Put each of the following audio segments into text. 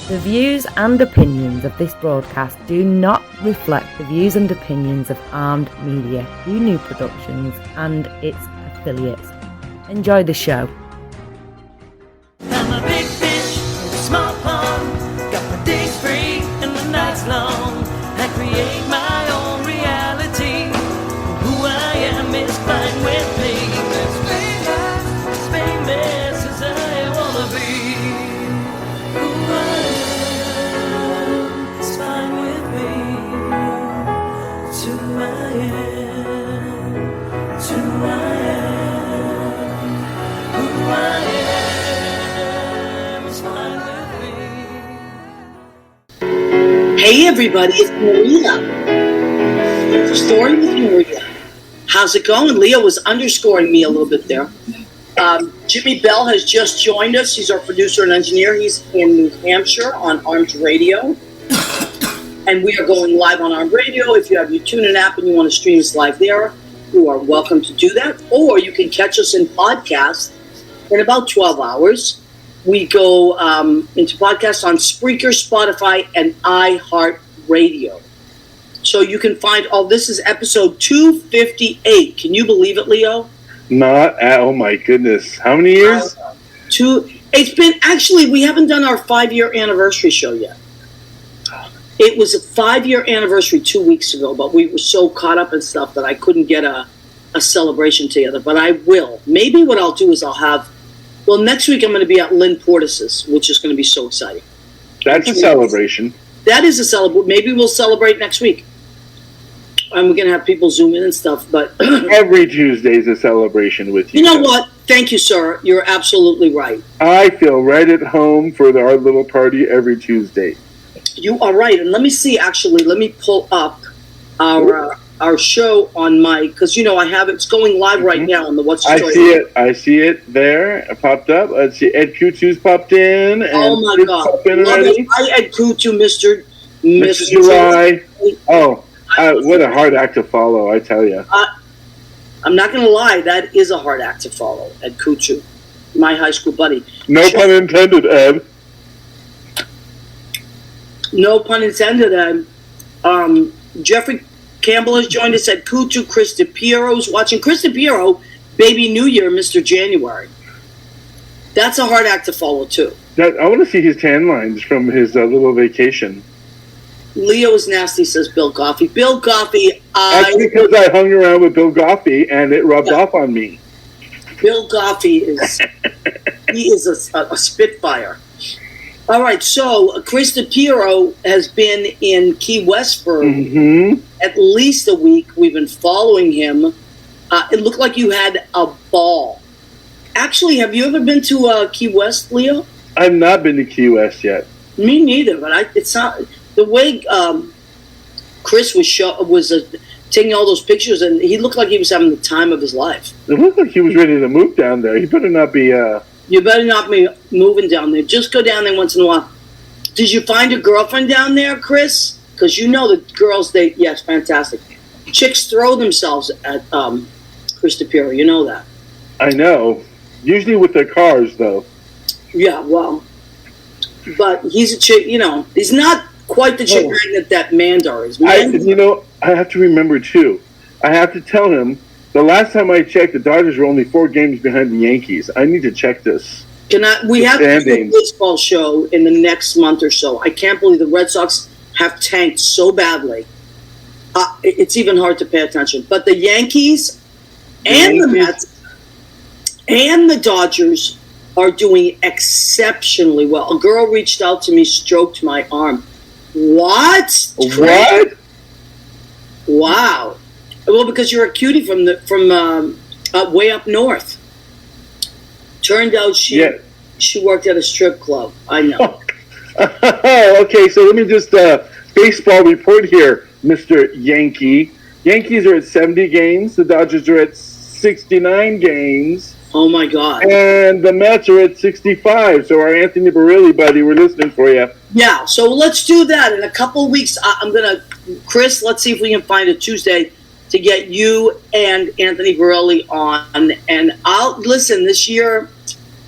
The views and opinions of this broadcast do not reflect the views and opinions of Armed Media, New Productions, and its affiliates. Enjoy the show. I'm a big fish in a small pond. Got my days free and the nights long. I create my own reality. Who I am is fine with me. As famous as I wanna be. Who I am is fine with me. It's who I am. It's who I am. Who I am is fine with me. Hey everybody, it's Maria. It's a story with Maria. How's it going? Leo was underscoring me a little bit there. Jimmy Bell has just joined us. He's our producer and engineer. He's in New Hampshire on Armed Radio. And we are going live on Armed Radio. If you have your TuneIn app and you want to stream us live there, you are welcome to do that. Or you can catch us in podcast in about 12 hours. We go into podcasts on Spreaker, Spotify, and iHeartRadio. So you can find all this is episode 258. Can you believe it, Leo? Oh my goodness. How many years? It's been, actually, we haven't done our 5-year anniversary show yet. It was a 5-year anniversary 2 weeks ago, but we were so caught up in stuff that I couldn't get a celebration together. But I will. Maybe what I'll do is next week I'm going to be at Lynn Portis's, which is going to be so exciting. That's a celebration. That is a celebration. Maybe we'll celebrate next week. And we're going to have people zoom in and stuff. But every Tuesday is a celebration with you. You know what? Thank you, sir. You're absolutely right. I feel right at home for our little party every Tuesday. You are right. And let me see, actually, let me pull up our show on my, because, I have it's going live right now on the What's the Story. I see it there. It popped up. Let's see. Ed Kutu's popped in. And oh, my God. Love it. Hi, Ed Kutu, Mr. July. Oh, what a hard act to follow, I tell you. I'm not going to lie. That is a hard act to follow, Ed Kutu, my high school buddy. No pun intended, Ed. No pun intended, Ed. Jeffrey Campbell has joined us at Kutu. Chris DePiero's watching. Chris DePiero, Baby New Year, Mr. January. That's a hard act to follow, too. I want to see his tan lines from his little vacation. Leo is nasty, says Bill Goffey. Bill Goffey, That's because I hung around with Bill Goffey, and it rubbed off on me. Bill Goffey is a spitfire. All right, so Chris DePiero has been in Key West for at least a week. We've been following him. It looked like you had a ball. Actually, have you ever been to Key West, Leo? I've not been to Key West yet. Me neither, but it's not the way Chris was taking all those pictures, and he looked like he was having the time of his life. It looked like he was ready to move down there. He better not be. You better not be moving down there. Just go down there once in a while. Did you find a girlfriend down there, Chris? Because you know the girls, yes, fantastic. Chicks throw themselves at Chris DePiero. You know that. I know. Usually with their cars, though. Yeah, well. But he's a chick, he's not quite the chick magnet that Mandar is. I have to remember, too. I have to tell him, the last time I checked, the Dodgers were only 4 games behind the Yankees. I need to check this. We have to do a baseball show in the next month or so. I can't believe the Red Sox have tanked so badly. It's even hard to pay attention. But the Yankees and the Mets and the Dodgers are doing exceptionally well. A girl reached out to me, stroked my arm. What? What? Wow. Well, because you're a cutie from way up north. Turned out she worked at a strip club. I know. Okay, so let me just baseball report here, Mr. Yankee. Yankees are at 70 games. The Dodgers are at 69 games. Oh, my God. And the Mets are at 65. So our Anthony Barilli buddy, we're listening for you. Yeah, so let's do that. In a couple of weeks, Chris, let's see if we can find a Tuesday to get you and Anthony Barilli on. And I'll listen, this year,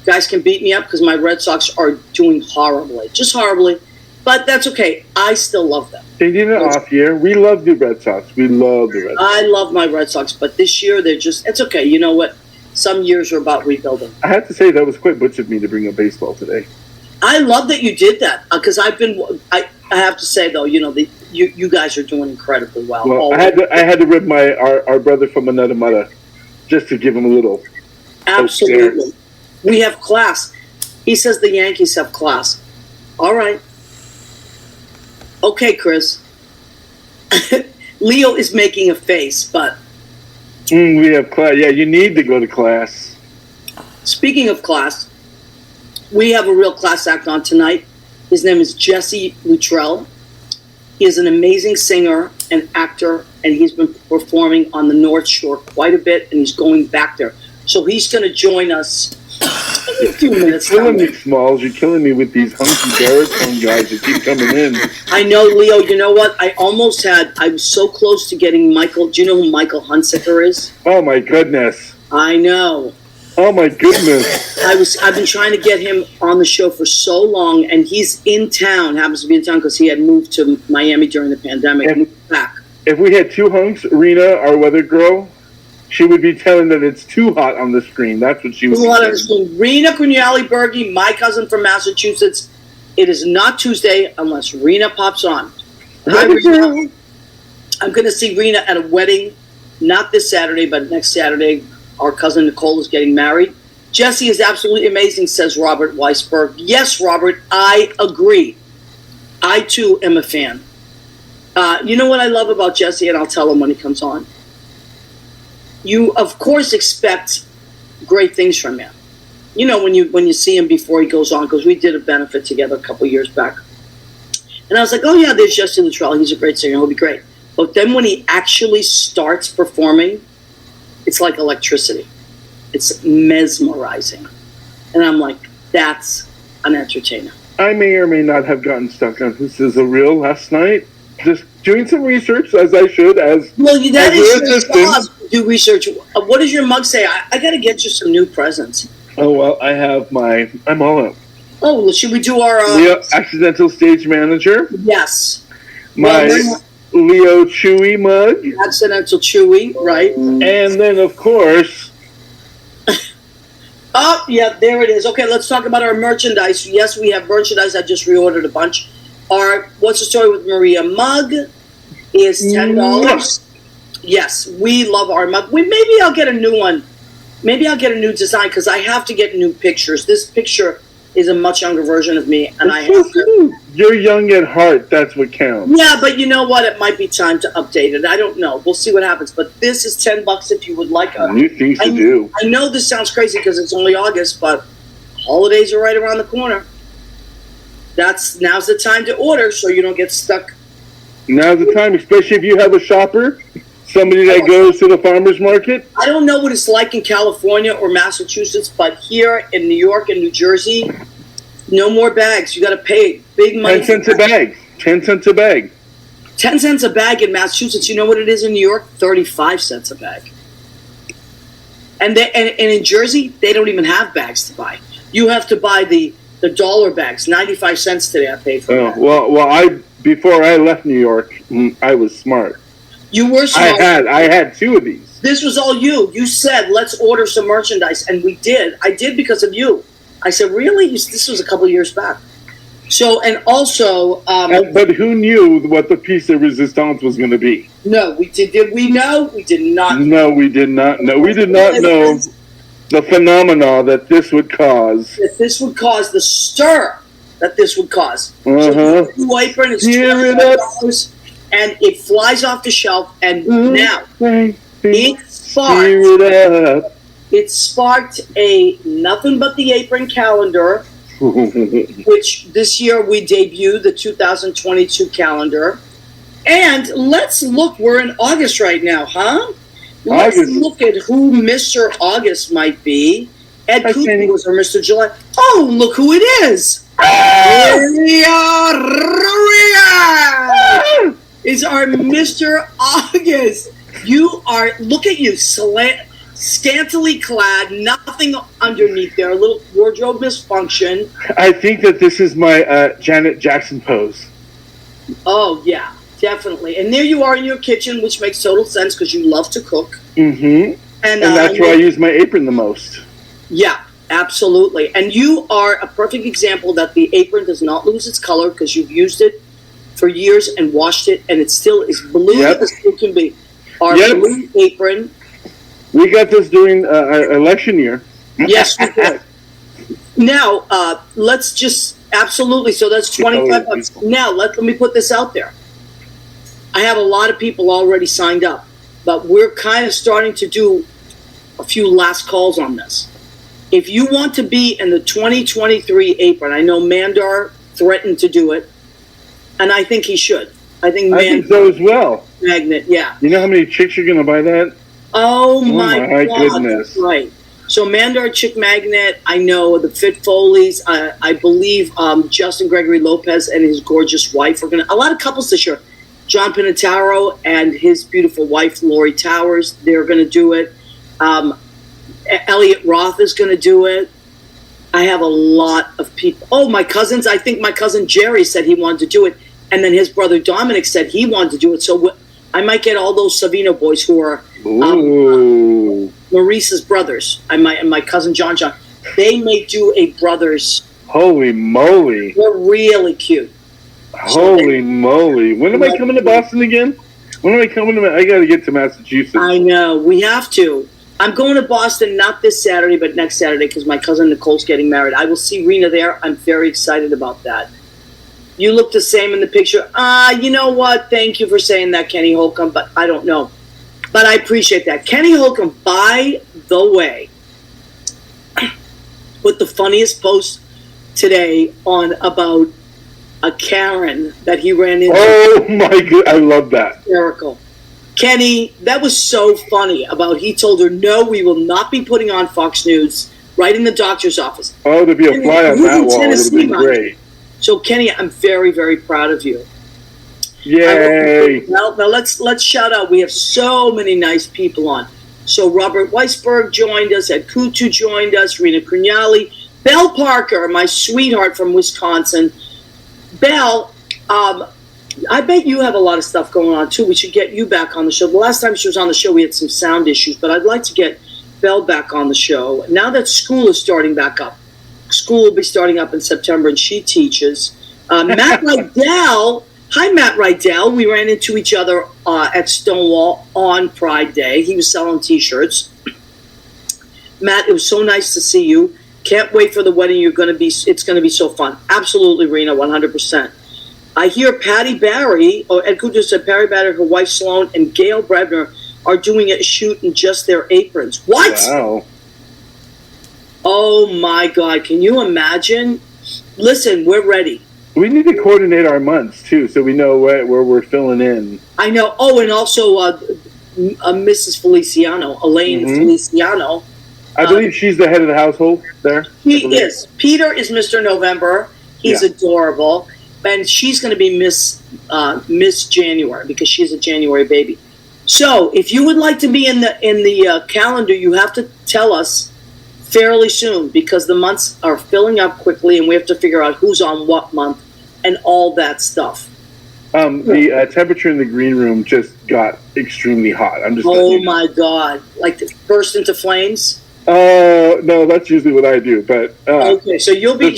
guys can beat me up because my Red Sox are doing horribly. Just horribly. But that's okay. I still love them. They need an off year. We love the Red Sox. We love the Red Sox. I love my Red Sox, but this year it's okay. You know what? Some years are about rebuilding. I have to say that was quite butch of me to bring up baseball today. I love that you did that because I have to say though, you guys are doing incredibly well. Well, I had to rip our brother from another mother just to give him a little. Absolutely, we have class. He says the Yankees have class. All right, okay, Chris. Leo is making a face, but we have class. Yeah, you need to go to class. Speaking of class, we have a real class act on tonight. His name is Jesse Luttrell. He is an amazing singer and actor, and he's been performing on the North Shore quite a bit, and he's going back there. So he's going to join us in a few minutes. You're killing me, Smalls. You're killing me with these hunky baritone guys that keep coming in. I know, Leo. You know what? I was so close to getting Michael. Do you know who Michael Hunsaker is? Oh, my goodness. I know. Oh, my goodness. I've been trying to get him on the show for so long, and he's in town, happens to be in town because he had moved to Miami during the pandemic. Moved back. If we had two hunks, Rena, our weather girl, she would be telling that it's too hot on the screen. That's what she was saying. Rena Cugnali-Berge, my cousin from Massachusetts. It is not Tuesday unless Rena pops on. Hi, Rena. I'm going to see Rena at a wedding, not this Saturday, but next Saturday. Our cousin Nicole is getting married. Jesse is absolutely amazing, says Robert Weisberg. Yes, Robert, I agree. I, too, am a fan. You know what I love about Jesse, and I'll tell him when he comes on? You, of course, expect great things from him. You know, when you see him before he goes on, because we did a benefit together a couple years back. And I was like, oh, yeah, there's Jesse Luttrell. He's a great singer. He'll be great. But then when he actually starts performing, it's like electricity. It's mesmerizing. And I'm like, that's an entertainer. I may or may not have gotten stuck on This Is a Real last night. Just doing some research, as I should, that is your job. Do research. What does your mug say? I got to get you some new presents. Oh, well, I have I'm all up. Oh, well, should we do our... Leo, accidental stage manager. Yes. My Leo Chewy mug. Accidental Chewy, right. And then, of course... Oh, yeah, there it is. Okay, let's talk about our merchandise. Yes, we have merchandise. I just reordered a bunch. Our What's the Story with Maria mug is $10. Yes, we love our mug. Maybe I'll get a new one. Maybe I'll get a new design because I have to get new pictures. This picture is a much younger version of me, and I have to. You're young at heart. That's what counts. Yeah, but you know what? It might be time to update it. I don't know. We'll see what happens. But this is $10 if you would like a new things to do. I know this sounds crazy because it's only August, but holidays are right around the corner. Now's the time to order so you don't get stuck. Now's the time, especially if you have a shopper, somebody that goes to the farmer's market. I don't know what it's like in California or Massachusetts, but here in New York and New Jersey, no more bags. You got to pay big money. 10 cents a bag. 10 cents a bag. 10 cents a bag in Massachusetts. You know what it is in New York? 35 cents a bag. And in Jersey, they don't even have bags to buy. You have to buy the dollar bags. 95 cents today I paid for that. Well, before I left New York, I was smart. You were smart. I had two of these. This was all you. You said, let's order some merchandise, and we did. I did because of you. I said, really? This was a couple of years back. So, and also... but who knew what the piece of resistance was going to be? No, we did. Did we know? We did not. No, we did not know. We did not know the phenomena that this would cause. That this would cause, the stir that this would cause. Uh-huh. So the new apron is $25, and it flies off the shelf, and now it sparked a Nothing But the Apron calendar, which this year we debuted the 2022 calendar. And let's look, we're in August right now, huh? Let's look at who Mr. August might be. Ed Cooper was our Mr. July. Oh, look who it is. Is our Mr. August. You are, look at you, scantily clad, nothing underneath there, a little wardrobe dysfunction. I think that this is my Janet Jackson pose. Oh, yeah, definitely. And there you are in your kitchen, which makes total sense because you love to cook. Mm-hmm. And that's where I use my apron the most. Yeah, absolutely. And you are a perfect example that the apron does not lose its color because you've used it for years and washed it, and it still is blue as it can be. Our blue apron. We got this during election year. Yes, we did. Now, let's just, absolutely, so that's $25. Now, let me put this out there. I have a lot of people already signed up, but we're kind of starting to do a few last calls on this. If you want to be in the 2023 apron, I know Mandar threatened to do it, and I think he should. I think so as well. Magnet, yeah. You know how many chicks are going to buy that? Oh my God, goodness! That's right. So Mandar Chick Magnet, I know the Fit Foleys. I believe Justin Gregory Lopez and his gorgeous wife are going to. A lot of couples this year. John Pinataro and his beautiful wife Lori Towers. They're going to do it. Elliot Roth is going to do it. I have a lot of people. Oh, my cousins. I think my cousin Jerry said he wanted to do it, and then his brother Dominic said he wanted to do it. So I might get all those Savino boys who are Maurice's brothers. And my cousin John. They may do a brothers. Holy moly! They're really cute. Holy moly! When am I coming to Boston again? When am I coming to? I got to get to Massachusetts. I know we have to. I'm going to Boston not this Saturday, but next Saturday because my cousin Nicole's getting married. I will see Rena there. I'm very excited about that. You look the same in the picture. You know what? Thank you for saying that, Kenny Holcomb, but I don't know. But I appreciate that. Kenny Holcomb, by the way, put the funniest post today on about a Karen that he ran into. Oh, my God. I love that. Hysterical. Kenny, that was so funny about he told her, no, we will not be putting on Fox News right in the doctor's office. Oh, to be a fly on that wall would have been great. So, Kenny, I'm very, very proud of you. Yay. Now let's shout out. We have so many nice people on. So Robert Weisberg joined us. Ed Kutu joined us. Rena Cugnali. Belle Parker, my sweetheart from Wisconsin. Belle, I bet you have a lot of stuff going on, too. We should get you back on the show. The last time she was on the show, we had some sound issues, but I'd like to get Belle back on the show. Now that school is starting back up, school will be starting up in September, and she teaches. Matt Rydell, hi, Matt Rydell. We ran into each other at Stonewall on Pride Day. He was selling T-shirts. Matt, it was so nice to see you. Can't wait for the wedding. It's going to be so fun. Absolutely, Rena, 100%. I hear Patty Barry, or Ed Kutu said Patty Barry, her wife Sloan, and Gail Brebner are doing a shoot in just their aprons. What? Wow. Oh, my God. Can you imagine? Listen, we're ready. We need to coordinate our months, too, so we know where we're filling in. I know. Oh, and also Mrs. Feliciano, Elaine Feliciano. I believe she's the head of the household there. He is. Peter is Mr. November. He's adorable. And she's going to be Miss January because she's a January baby. So if you would like to be in the calendar, you have to tell us fairly soon because the months are filling up quickly and we have to figure out who's on what month and all that stuff. The temperature in the green room just got extremely hot. Oh my God! Like to burst into flames. No, that's usually what I do. But okay, so you'll be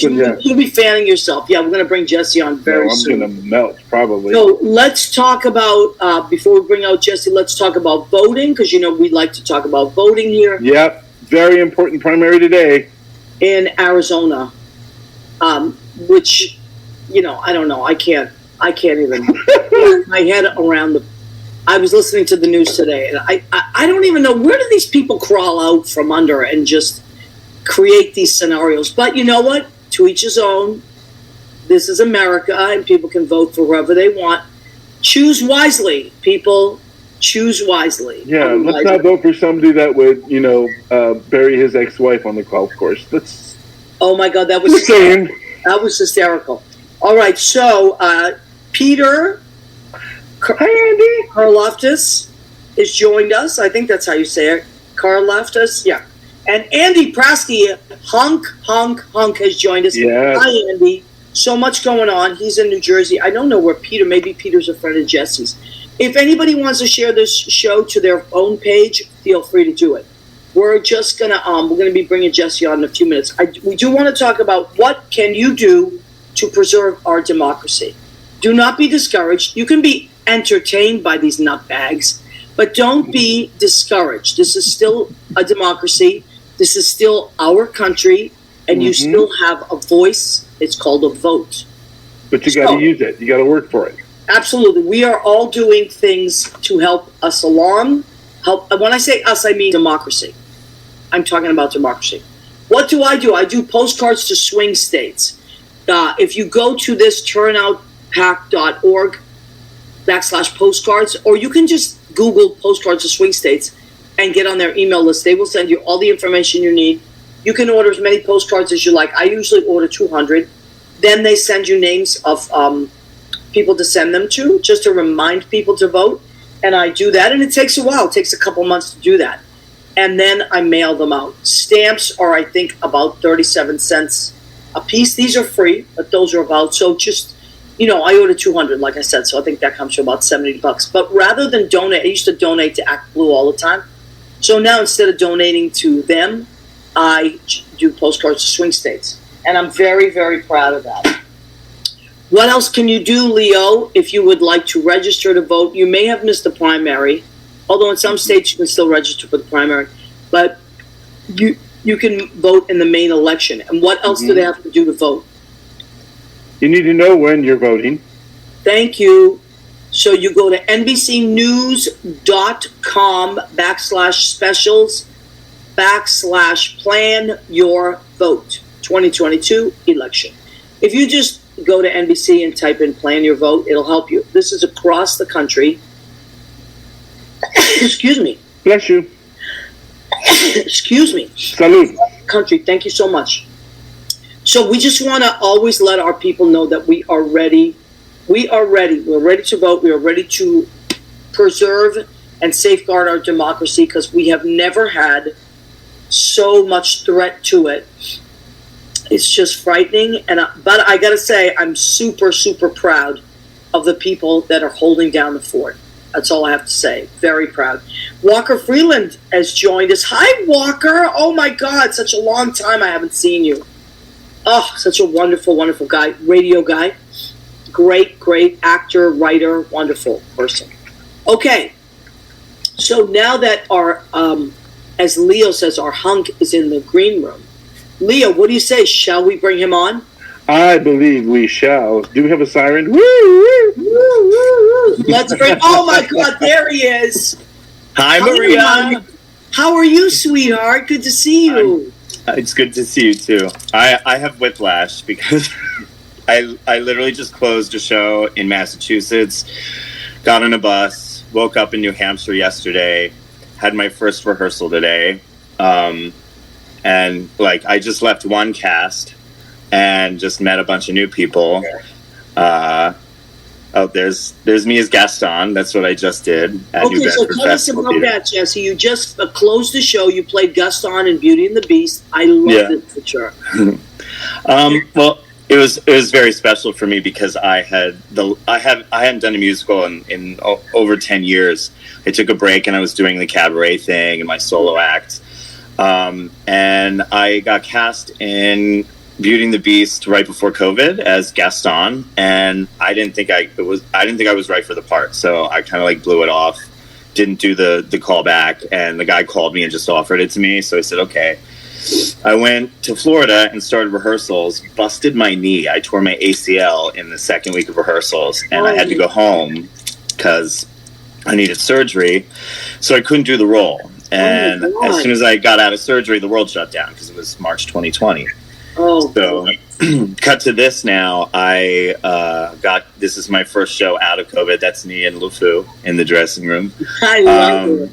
fanning yourself. Yeah, we're gonna bring Jesse on very soon. I'm gonna melt probably. So let's talk about before we bring out Jesse. Let's talk about voting because we like to talk about voting here. Yep, very important primary today in Arizona, which I don't know. I can't even get my head around the. I was listening to the news today, and I don't even know where do these people crawl out from under and just create these scenarios. But you know what? To each his own. This is America, and people can vote for whoever they want. Choose wisely, people. Choose wisely. Yeah, let's not vote for somebody that would, bury his ex-wife on the golf course. That's. Oh my God, that was insane. That was hysterical. All right, so Peter. Hi, Andy. Karloftis has joined us. I think that's how you say it. Carr left us. Yeah. And Andy Prasky, hunk, has joined us. Yes. Hi, Andy. So much going on. He's in New Jersey. I don't know where Peter, maybe Peter's a friend of Jesse's. If anybody wants to share this show to their own page, feel free to do it. We're just going to, we're going to be bringing Jesse on in a few minutes. We do want to talk about what can you do to preserve our democracy. Do not be discouraged. You can be entertained by these nutbags, but don't be discouraged. This is still a democracy. This is still our country, and you still have a voice. It's called a vote. But you got to use it. You got to work for it. Absolutely. We are all doing things to help us along. When I say us, I mean democracy. I'm talking about democracy. What do? I do postcards to swing states. If you go to this turnoutpack.org/postcards, or you can just Google postcards to swing states and get on their email list. They will send you all the information you need. You can order as many postcards as you like. I usually order 200. Then they send you names of people to send them to, just to remind people to vote. And I do that, and it takes a while. It takes a couple months to do that. And then I mail them out. Stamps are, I think, about 37 cents a piece. These are free, but those are about, so just, I order 200, like I said, so I think that comes to about $70. But rather than donate, I used to donate to Act Blue all the time. So now instead of donating to them, I do postcards to swing states. And I'm very, very proud of that. What else can you do, Leo, if you would like to register to vote? You may have missed the primary, although in some states you can still register for the primary. But you can vote in the main election. And what else do they have to do to vote? You need to know when you're voting. Thank you. So you go to NBCnews.com/specials/plan your vote 2022 election. If you just go to NBC and type in plan your vote, it'll help you. This is across the country. Excuse me. Bless you. Excuse me. Salud. Country, thank you so much. So we just want to always let our people know that we are ready. We are ready. We're ready to vote. We are ready to preserve and safeguard our democracy, because we have never had so much threat to it. It's just frightening. But I got to say, I'm super, super proud of the people that are holding down the fort. That's all I have to say. Very proud. Walker Freeland has joined us. Hi, Walker. Oh, my God. Such a long time I haven't seen you. Oh, such a wonderful, wonderful guy. Radio guy. Great, great actor, writer, wonderful person. Okay. So now that our, as Leo says, our hunk is in the green room. Leo, what do you say? Shall we bring him on? I believe we shall. Do we have a siren? Woo, woo, woo, woo. Let's bring. Oh my God, there he is. Hi, Maria. How are you, sweetheart? Good to see you. It's good to see you too. I have whiplash because I literally just closed a show in Massachusetts, got on a bus, woke up in New Hampshire yesterday, had my first rehearsal today, and I just left one cast and just met a bunch of new people. There's me as Gaston. That's what I just did at New Okay, so Bedford tell us Festival about Theater. that, Jesse. You just closed the show. You played Gaston in Beauty and the Beast. I loved it for sure. Well, it was very special for me because I hadn't done a musical in over 10 years. I took a break and I was doing the cabaret thing and my solo act, and I got cast in Beauty and the Beast right before COVID as Gaston, and I didn't think I was right for the part, so I kind of blew it off, didn't do the call back, and the guy called me and just offered it to me, so I said okay. I went to Florida and started rehearsals, busted my knee. I tore my ACL in the second week of rehearsals, and I had to go home because I needed surgery, so I couldn't do the role. And as soon as I got out of surgery, the world shut down because it was March 2020. So cut to this now. This is my first show out of COVID. That's me and LeFou in the dressing room. I love it.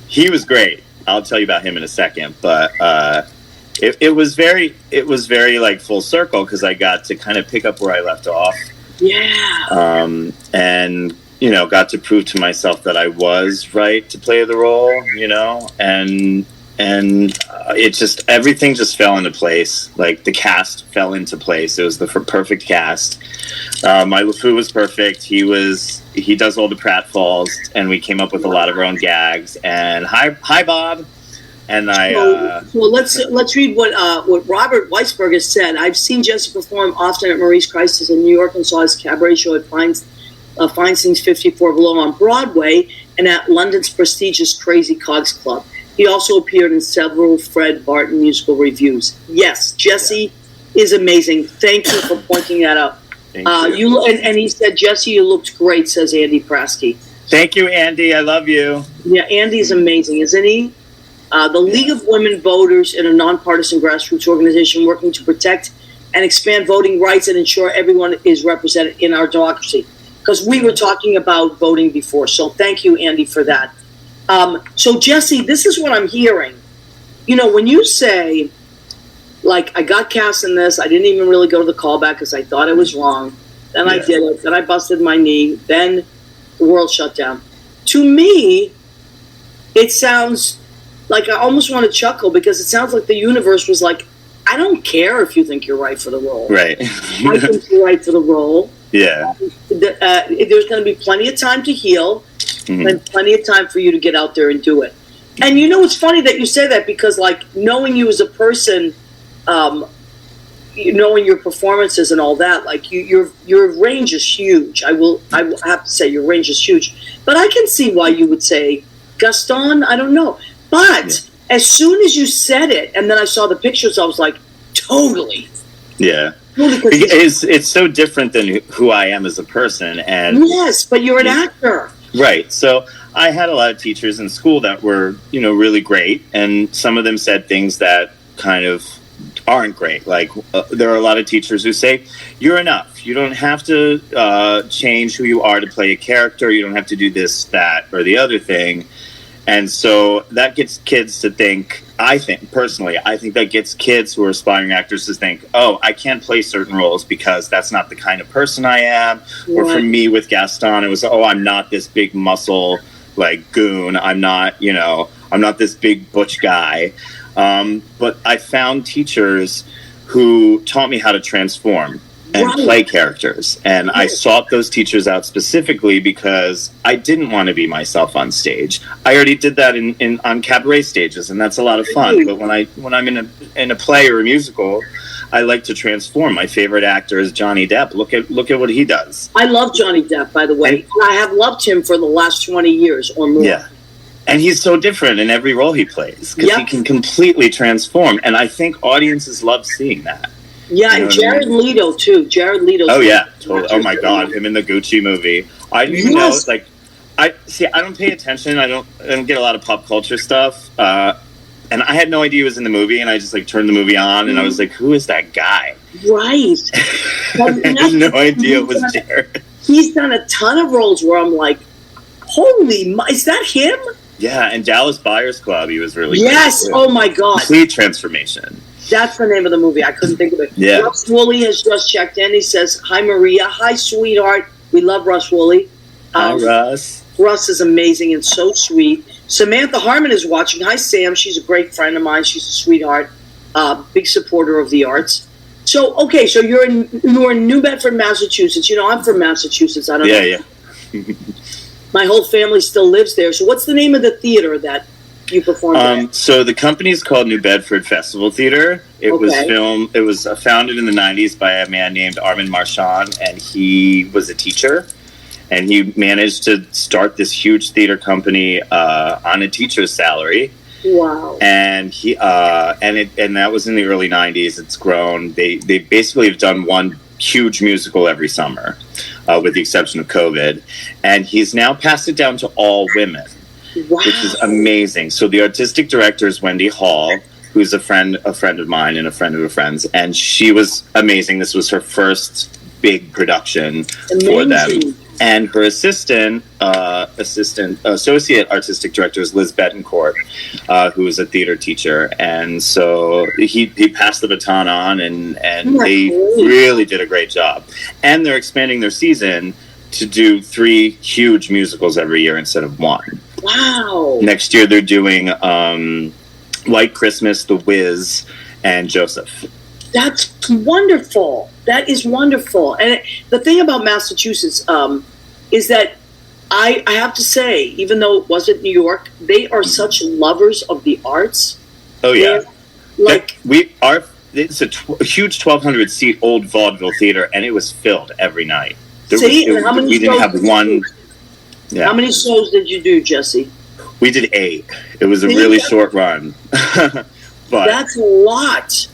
He was great. I'll tell you about him in a second, but it was very full circle because I got to kind of pick up where I left off. Yeah. And got to prove to myself that I was right to play the role, and it just, everything just fell into place. Like the cast fell into place. It was the perfect cast. My LeFou was perfect. He does all the pratfalls, and we came up with a lot of our own gags. And hi Bob. And well, let's read what Robert Weisberg has said. I've seen Jesse perform often at Maurice Christ's in New York and saw his cabaret show at Feinstein's 54 Below on Broadway and at London's prestigious Crazy Cogs Club. He also appeared in several Fred Barton musical reviews. Yes, Jesse is amazing. Thank you for pointing that out. Thank you. And he said, Jesse, you looked great, says Andy Prasky. Thank you, Andy. I love you. Yeah, Andy's amazing, isn't he? The League of Women Voters is a nonpartisan grassroots organization working to protect and expand voting rights and ensure everyone is represented in our democracy. Because we were talking about voting before. So thank you, Andy, for that. So, Jesse, this is what I'm hearing. When you say, like, I got cast in this, I didn't even really go to the callback because I thought I was wrong. Then I did it. Then I busted my knee. Then the world shut down. To me, it sounds like I almost want to chuckle because it sounds like the universe was like, I don't care if you think you're right for the role. Right. I think you're right for the role. Yeah. There's going to be plenty of time to heal and plenty of time for you to get out there and do it. And it's funny that you say that because, like, knowing you as a person, knowing your performances and all that, like, your range is huge. I will have to say your range is huge. But I can see why you would say Gaston. I don't know. But as soon as you said it, and then I saw the pictures, I was like, totally. Yeah. It's so different than who I am as a person. And yes, but you're an actor. Right. So I had a lot of teachers in school that were, really great. And some of them said things that kind of aren't great. Like there are a lot of teachers who say, you're enough. You don't have to change who you are to play a character. You don't have to do this, that, or the other thing. And so that gets kids to think, I think that gets kids who are aspiring actors to think, oh, I can't play certain roles because that's not the kind of person I am. Right. Or for me with Gaston, it was, I'm not this big muscle, like, goon. I'm not this big butch guy. But I found teachers who taught me how to transform and play characters. And I sought those teachers out specifically because I didn't want to be myself on stage. I already did that on cabaret stages, and that's a lot of fun. But when I'm in a play or a musical, I like to transform. My favorite actor is Johnny Depp. Look at what he does. I love Johnny Depp, by the way. And I have loved him for the last 20 years or more. Yeah. And he's so different in every role he plays because he can completely transform. And I think audiences love seeing that. Yeah, and Jared Leto too. Jared Leto. Oh yeah, totally. Oh my God, him in the Gucci movie. I didn't even know. Like, I don't pay attention. I don't get a lot of pop culture stuff. And I had no idea he was in the movie, and I just turned the movie on, and I was like, "Who is that guy?" Right. I had no idea it was Jared. He's done a ton of roles where I'm like, "Holy, is that him?" Yeah, and Dallas Buyers Club, he was really good. Oh my God, complete transformation. That's the name of the movie. I couldn't think of it. Yeah. Russ Woolley has just checked in. He says, hi, Maria. Hi, sweetheart. We love Russ Woolley. Hi, Russ. Russ is amazing and so sweet. Samantha Harmon is watching. Hi, Sam. She's a great friend of mine. She's a sweetheart. Big supporter of the arts. So, okay, so you're in New Bedford, Massachusetts. I'm from Massachusetts. I don't know. Yeah. My whole family still lives there. So what's the name of the theater that you performed at? So the company is called New Bedford Festival Theater. It was founded in the 90s by a man named Armand Marchand, and he was a teacher. And he managed to start this huge theater company on a teacher's salary. Wow! And and that was in the early '90s. It's grown. They basically have done one huge musical every summer, with the exception of COVID. And he's now passed it down to all women, which is amazing. So the artistic director is Wendy Hall, who's a friend of mine and a friend of a friend's, and she was amazing. This was her first big production for them. And her associate artistic director is Liz Betancourt, who is a theater teacher. And so he passed the baton on, and they really did a great job. And they're expanding their season to do 3 huge musicals every year instead of 1. Wow. Next year they're doing White Christmas, The Wiz, and Joseph. That's wonderful. That is wonderful. And the thing about Massachusetts is that I have to say, even though it wasn't New York, they are such lovers of the arts. Oh yeah, like it's a huge 1,200 seat old vaudeville theater, and it was filled every night. We didn't have one. Yeah. How many shows did you do, Jesse? We did 8. It was a really short run. But that's a lot.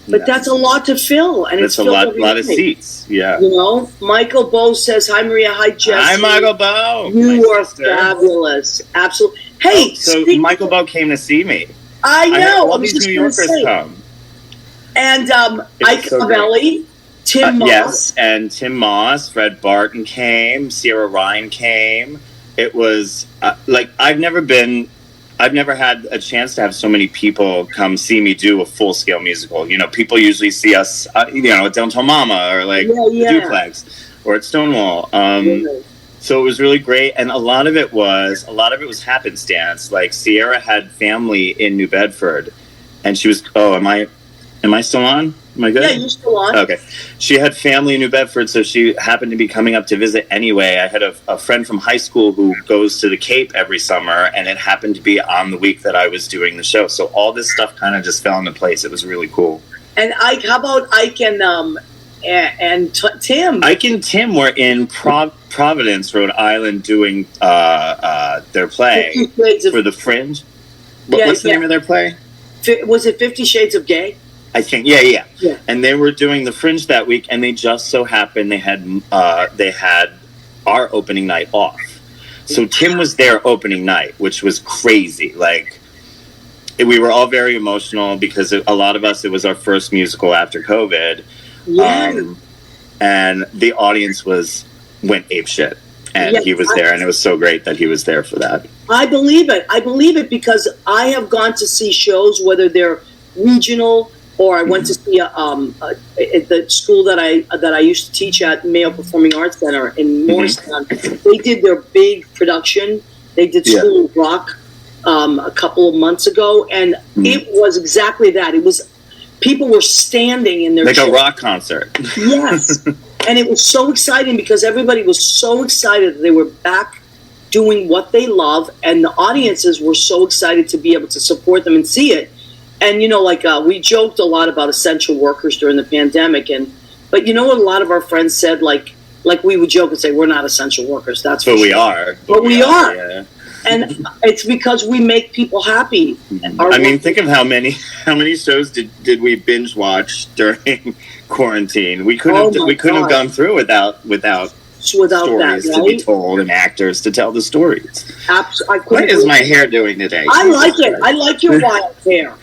But that's a lot to fill, and it's a lot of seats. Yeah. You know, Michael Bowe says, "Hi, Maria. Hi, Jesse. Hi, Michael Bowe. You are fabulous. Absolutely. Hey, so Michael Bowe came to see me. I know. I had all these New Yorkers come. And Ike Avelli, Tim Moss. Yes, and Tim Moss, Fred Barton came, Sierra Ryan came. It was I've never had a chance to have so many people come see me do a full-scale musical. You know, people usually see us, at Don't Tell Mama or the Duplex or at Stonewall. So it was really great, and a lot of it was happenstance. Like Sierra had family in New Bedford, and she was. Oh, am I still on? Am I good? Yeah, you're still on. Okay. She had family in New Bedford, so she happened to be coming up to visit anyway. I had a friend from high school who goes to the Cape every summer, and it happened to be on the week that I was doing the show. So all this stuff kind of just fell into place. It was really cool. And Ike, how about Ike and Tim? Ike and Tim were in Providence, Rhode Island, doing their play for the Fringe. What's the name of their play? Was it 50 Shades of Gay? I think, yeah. And they were doing the Fringe that week, and they just so happened they had our opening night off. So Tim was there opening night, which was crazy. Like, we were all very emotional because a lot of us, it was our first musical after COVID. Yeah. And the audience went apeshit. And he was there, and it was so great that he was there for that. I believe it because I have gone to see shows, whether they're regional or I went to see at the school that I used to teach at, Mayo Performing Arts Center in Morristown. They did their big production. They did School of Rock a couple of months ago, and it was exactly that. It was people were standing in their like a rock concert. Yes. And it was so exciting because everybody was so excited that they were back doing what they love, and the audiences were so excited to be able to support them and see it. And, we joked a lot about essential workers during the pandemic, but you know what a lot of our friends said, like we would joke and say, we're not essential workers, that's for sure. We are. But we are. Yeah. And it's because we make people happy. Think of how many shows did we binge watch during quarantine? We couldn't have gone through without stories to be told and actors to tell the stories. What is my hair doing today? I like it. I like your wild hair.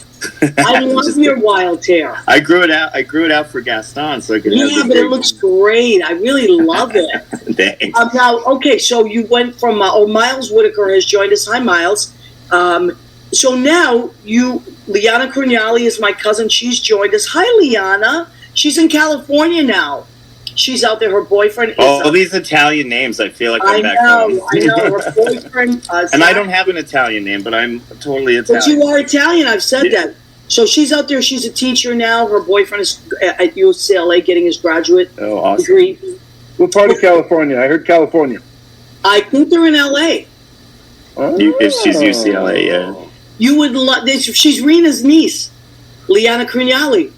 I love your wild hair. I grew it out for Gaston, so I could. Yeah, but it looks great. I really love it. Thanks. Now, okay, so you went from Miles Whitaker has joined us. Hi, Miles. So now Liana Crugnali is my cousin. She's joined us. Hi, Liana. She's in California now. She's out there. Her boyfriend is... all these Italian names. I feel like I'm back home. I know. Her boyfriend... and I don't have an Italian name, but I'm totally Italian. But you are Italian. I've said that. So she's out there. She's a teacher now. Her boyfriend is at UCLA getting his graduate degree. What part of California? I heard California. I think they're in LA. Oh. If she's UCLA, yeah. You would love... She's Rena's niece, Liana Crugnali.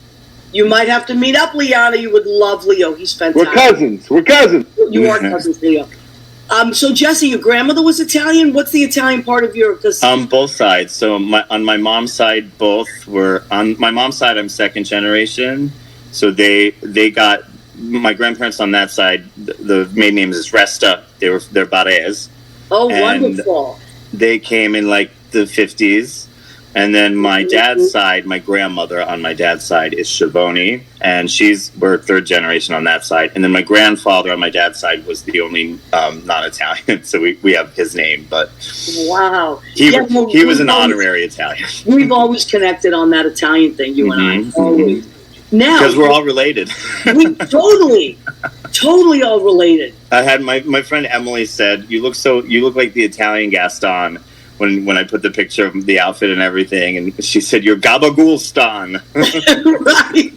You might have to meet up, Liana. You would love Leo. He's fantastic. We're cousins. You are cousins, Leo. So, Jesse, your grandmother was Italian. What's the Italian part of your... both sides. So, on my mom's side, both were... On my mom's side, I'm second generation. So, they got... My grandparents on that side, the maiden name is Resta. They're Barres. Oh, wonderful. They came in, the 50s. And then my dad's side, my grandmother on my dad's side is Schiavone, and we're third generation on that side. And then my grandfather on my dad's side was the only non-Italian, so we have his name. But wow, he was an honorary Italian. We've always connected on that Italian thing, you and I. Always. Now, Because we're all related. we totally all related. I had my friend Emily said, you look like the Italian Gaston when I put the picture of the outfit and everything, and she said, you're Gabagool Stan. Right.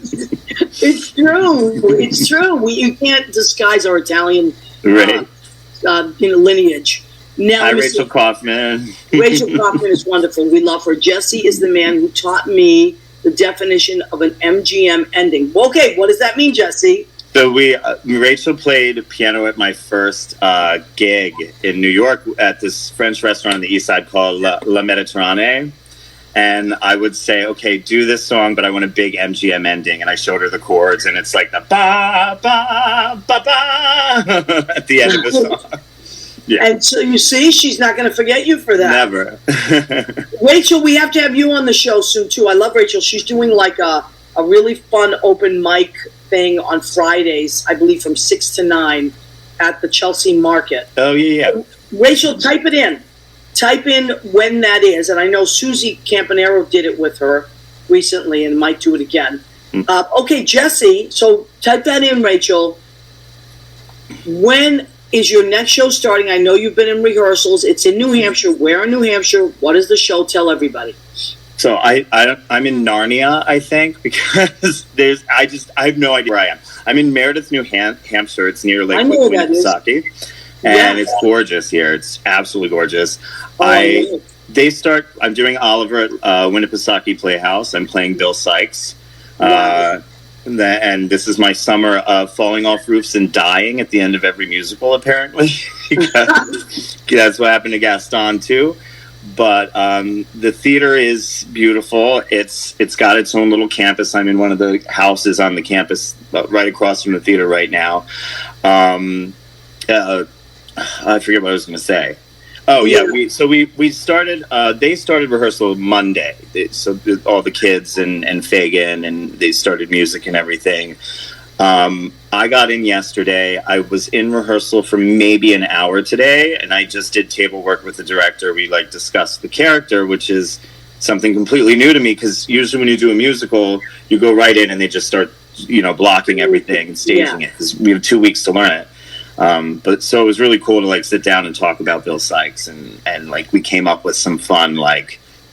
It's true. It's true. You can't disguise our Italian Right. Lineage. Now, Hi, Rachel Kaufman. Rachel Kaufman is wonderful. We love her. Jesse is the man who taught me the definition of an MGM ending. Okay, what does that mean, Jesse? So Rachel played piano at my first gig in New York at this French restaurant on the East Side called La Mediterranee. And I would say, okay, do this song, but I want a big MGM ending. And I showed her the chords, and it's like the ba, ba, ba, ba at the end of the song. Yeah. And so you see, she's not going to forget you for that. Never. Rachel, we have to have you on the show soon, too. I love Rachel. She's doing like a really fun open mic thing on Fridays, I believe from 6 to 9 at the Chelsea Market. Oh, yeah. Rachel, type it in. Type in when that is. And I know Susie Campanero did it with her recently and might do it again. Okay, Jesse, so type that in, Rachel. When is your next show starting? I know you've been in rehearsals. It's in New Hampshire. Where in New Hampshire? What is the show? Tell everybody. So I'm in Narnia, I think, because I have no idea where I am. I'm in Meredith, New Hampshire. It's near Lake Winnipesaukee, and it's gorgeous here. It's absolutely gorgeous. I'm doing Oliver at Winnipesaukee Playhouse. I'm playing Bill Sykes. Wow. And this is my summer of falling off roofs and dying at the end of every musical, apparently. That's what happened to Gaston, too. But the theater is beautiful. It's got its own little campus. I'm in one of the houses on the campus right across from the theater right now. I forget what I was going to say. Oh, yeah. We started, they started rehearsal Monday. So all the kids and Fagan, and they started music and everything. I got in yesterday. I was in rehearsal for maybe an hour today, and I just did table work with the director. We discussed the character, which is something completely new to me, because usually when you do a musical, you go right in and they just start, blocking everything and staging it, because we have 2 weeks to learn it. But so it was really cool to sit down and talk about Bill Sykes, and we came up with some fun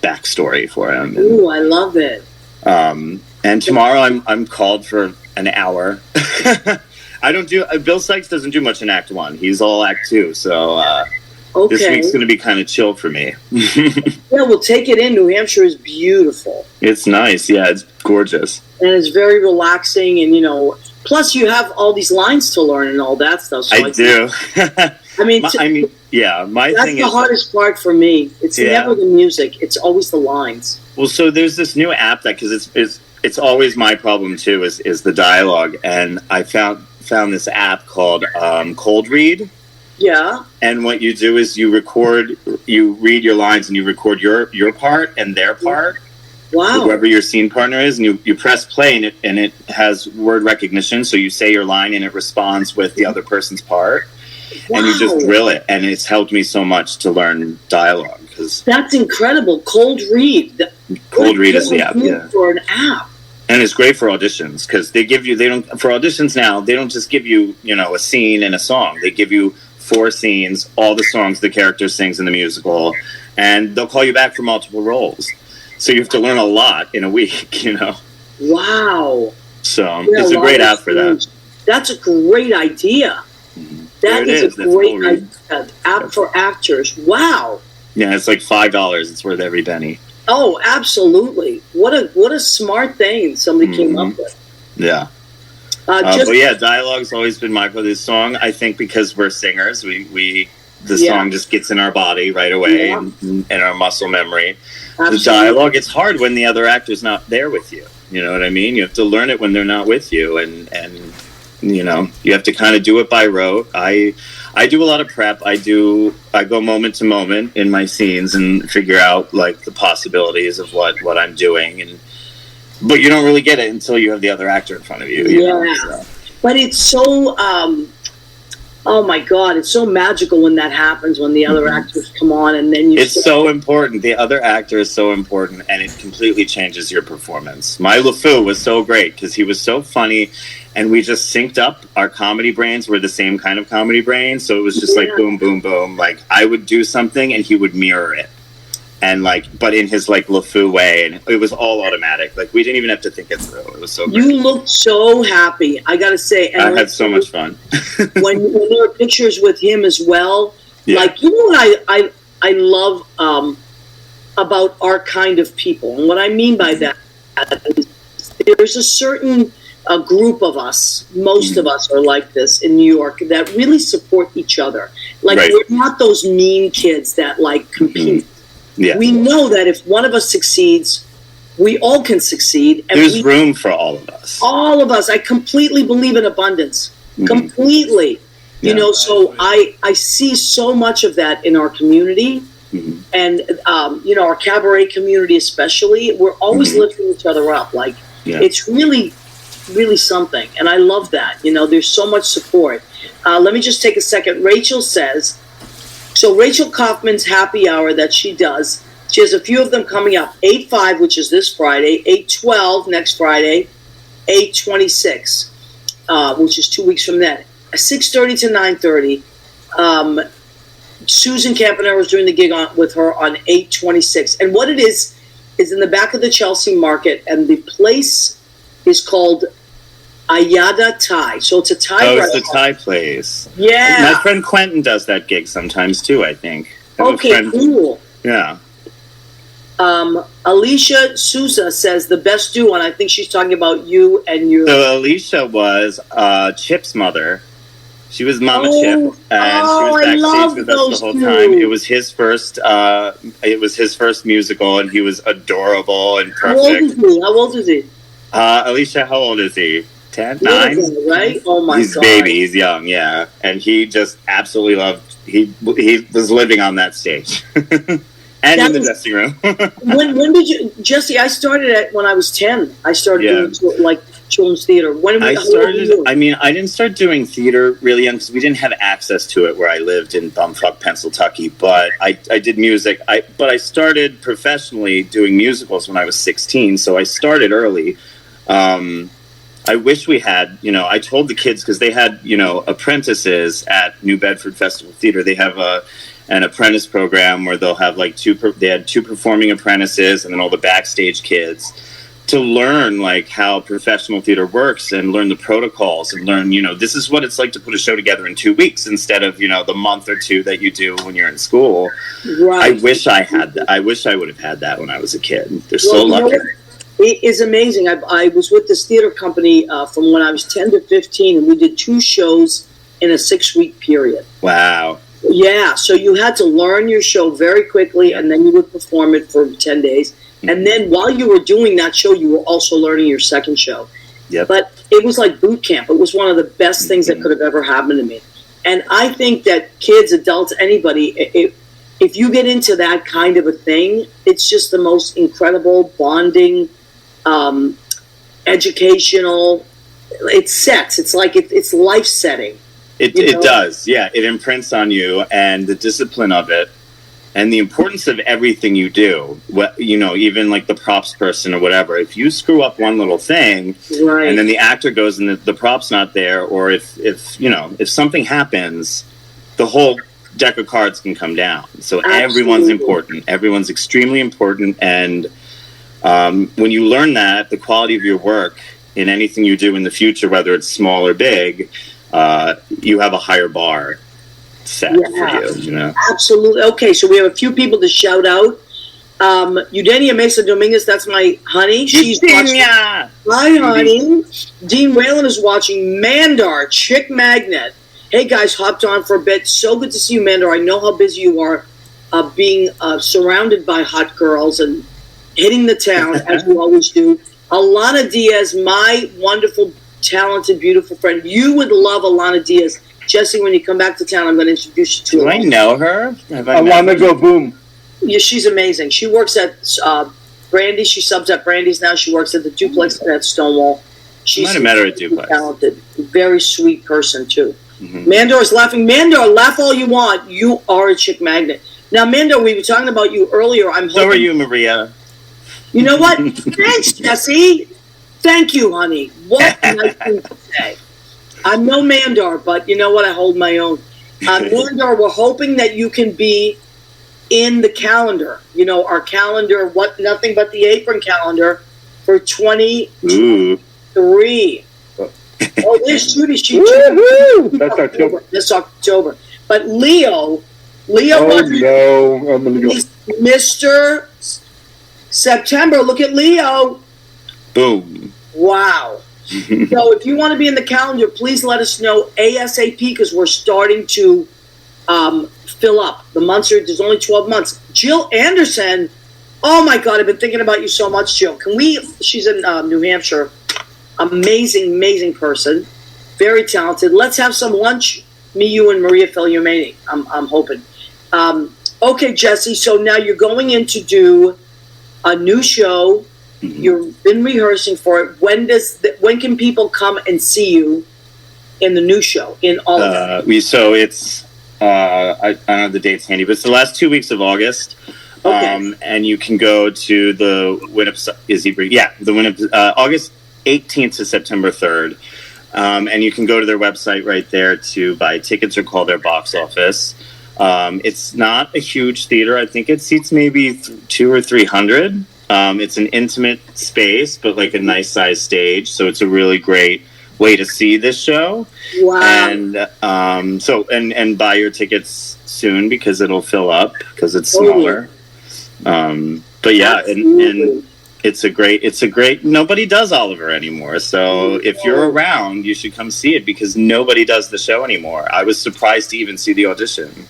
backstory for him. Ooh, I love it. And tomorrow I'm called for an hour. Bill Sykes doesn't do much in Act 1. He's all Act 2. So this week's going to be kind of chill for me. Yeah, we'll take it in. New Hampshire is beautiful. It's nice. Yeah, it's gorgeous. And it's very relaxing, and plus you have all these lines to learn and all that stuff. So I do. my thing that's the hardest part for me. It's never the music. It's always the lines. Well, so there's this new app because it's always my problem too is the dialogue, and I found this app called Cold Read. Yeah. And what you do is you read your lines, and you record your part and their part. Wow. Whoever your scene partner is, and you press play, and it has word recognition, so you say your line and it responds with the other person's part. Wow. And you just drill it, and it's helped me so much to learn dialogue. That's incredible. Cold Read. Cold Read is the app, for an app. And it's great for auditions, because for auditions now, they don't just give you, a scene and a song. They give you 4 scenes, all the songs the character sings in the musical, and they'll call you back for multiple roles. So you have to learn a lot in a week, Wow. So it's a great app for that. That's a great idea. That is a great idea. App for actors. Wow. Yeah, it's like $5. It's worth every penny. Oh, absolutely. What a smart thing somebody came up with. Yeah. But yeah, dialogue's always been my this song. I think because we're singers, the song just gets in our body right away and our muscle memory. Absolutely. The dialogue, it's hard when the other actor's not there with you. You know what I mean? You have to learn it when they're not with you, and you have to kind of do it by rote. I do a lot of prep. I go moment to moment in my scenes and figure out the possibilities of what I'm doing, but you don't really get it until you have the other actor in front of you. But it's so Oh my God, it's so magical when that happens, when the other actors come on and then you... It's so important. The other actor is so important, and it completely changes your performance. My LeFou was so great because he was so funny, and we just synced up. Our comedy brains were the same kind of comedy brains, so it was just like boom, boom, boom. Like I would do something, and he would mirror it. And like, but in his like LeFou way, and it was all automatic. Like we didn't even have to think it through. It was so great. You looked so happy, I gotta say. And I had so much fun. when there are pictures with him as well, like you know what I love about our kind of people, and what I mean by that is there's a certain group of us. Most of us are like this in New York that really support each other. Like we're not those mean kids that like compete. Yeah. We know that if one of us succeeds, we all can succeed. And there's room for all of us. All of us. I completely believe in abundance. Completely. You know, so I see so much of that in our community. And, you know, our cabaret community especially. We're always lifting each other up. Like, it's really, really something. And I love that. You know, there's so much support. Let me just take a second. Rachel says... So Rachel Kaufman's happy hour that she does, she has a few of them coming up. 8/5, which is this Friday, 8/12 next Friday, 8/26, which is 2 weeks from then. 6:30 to 9:30. Susan Campanella is doing the gig with her on 8/26. And what it is in the back of the Chelsea Market, and the place is called Ayada Thai. So it's a Thai restaurant. It's a Thai place. Yeah. My friend Quentin does that gig sometimes too, I think. Okay, cool. Yeah. Alicia Souza says the best duo, and I think she's talking about you and your... So Alicia was Chip's mother. She was Mama Chip, and she was backstage with us the whole time. It was his first musical, and he was adorable and perfect. How old is he? Alicia, how old is he? 10, 9, right? Oh my he's God. Baby. He's young, yeah. And he just absolutely loved. He was living on that stage, and in the dressing room. when did you, Jesse? I started when I was 10. I started doing like children's theater. I didn't start doing theater really young because we didn't have access to it where I lived in bumfuck Pennsylvania. But I did music. But I started professionally doing musicals when I was 16. So I started early. I wish we had, I told the kids because they had, apprentices at New Bedford Festival Theater. They have an apprentice program where they'll have like they had two performing apprentices and then all the backstage kids to learn like how professional theater works and learn the protocols and learn, this is what it's like to put a show together in 2 weeks instead of, the month or two that you do when you're in school. Right. I wish I had that. I wish I would have had that when I was a kid. They're so lucky. It is amazing. I was with this theater company from when I was 10 to 15, and we did 2 shows in a 6-week period. Wow. Yeah, so you had to learn your show very quickly, and then you would perform it for 10 days. And then while you were doing that show, you were also learning your second show. Yep. But it was like boot camp. It was one of the best things that could have ever happened to me. And I think that kids, adults, anybody, if you get into that kind of a thing, it's just the most incredible bonding, educational. It sets. It's like it's life setting. It does. Yeah, it imprints on you, and the discipline of it, and the importance of everything you do. Even like the props person or whatever. If you screw up one little thing, right, and then the actor goes and the prop's not there, or if something happens, the whole deck of cards can come down. So Absolutely. Everyone's important. Everyone's extremely important, and when you learn that, the quality of your work in anything you do in the future, whether it's small or big, you have a higher bar set for you. Absolutely. Okay, so we have a few people to shout out. Eugenia Mesa Dominguez, that's my honey. She's watching. Hi, honey. Dean Whalen is watching Mandar, Chick Magnet. Hey, guys, hopped on for a bit. So good to see you, Mandar. I know how busy you are being surrounded by hot girls and hitting the town, as you always do. Alana Diaz, my wonderful, talented, beautiful friend. You would love Alana Diaz. Jesse, when you come back to town, I'm going to introduce you to her. Do I know her? Alana Go Boom. Yeah, she's amazing. She works at Brandy's. She subs at Brandy's now. She works at the Duplex and at Stonewall. She's might have met her at Duplex. Talented, very sweet person too. Mandor's laughing. Mandor, laugh all you want. You are a chick magnet. Now, Mandor, we were talking about you earlier. So are you, Maria. You know what? Thanks, Jesse. Thank you, honey. What a nice thing to say. I'm no Mandor, but you know what? I hold my own. Mandor, we're hoping that you can be in the calendar. You know, our calendar, nothing but the apron calendar for 2023. Oh, there's Judy. That's October. This October. But Leo He's Mr. September. Look at Leo. Boom. Wow. So if you want to be in the calendar, please let us know ASAP because we're starting to fill up. The months there's only 12 months. Jill Anderson. Oh my God, I've been thinking about you so much, Jill. She's in New Hampshire. Amazing person. Very talented. Let's have some lunch. Me, you, and Maria Filiomeni. I'm hoping. Okay, Jesse. So now you're going in to do a new show. You've been rehearsing for it. When can people come and see you in the new show? In all of that. So it's I don't have the dates handy, but it's the last 2 weeks of August. Okay. And you can go to the August 18th to September 3rd. And you can go to their website right there to buy tickets or call their box office. It's not a huge theater. I think it seats maybe 200 or 300. It's an intimate space, but like a nice size stage. So it's a really great way to see this show. Wow. And and buy your tickets soon because it'll fill up because it's smaller. But yeah, and it's a great nobody does Oliver anymore. So if you're around, you should come see it because nobody does the show anymore. I was surprised to even see the audition.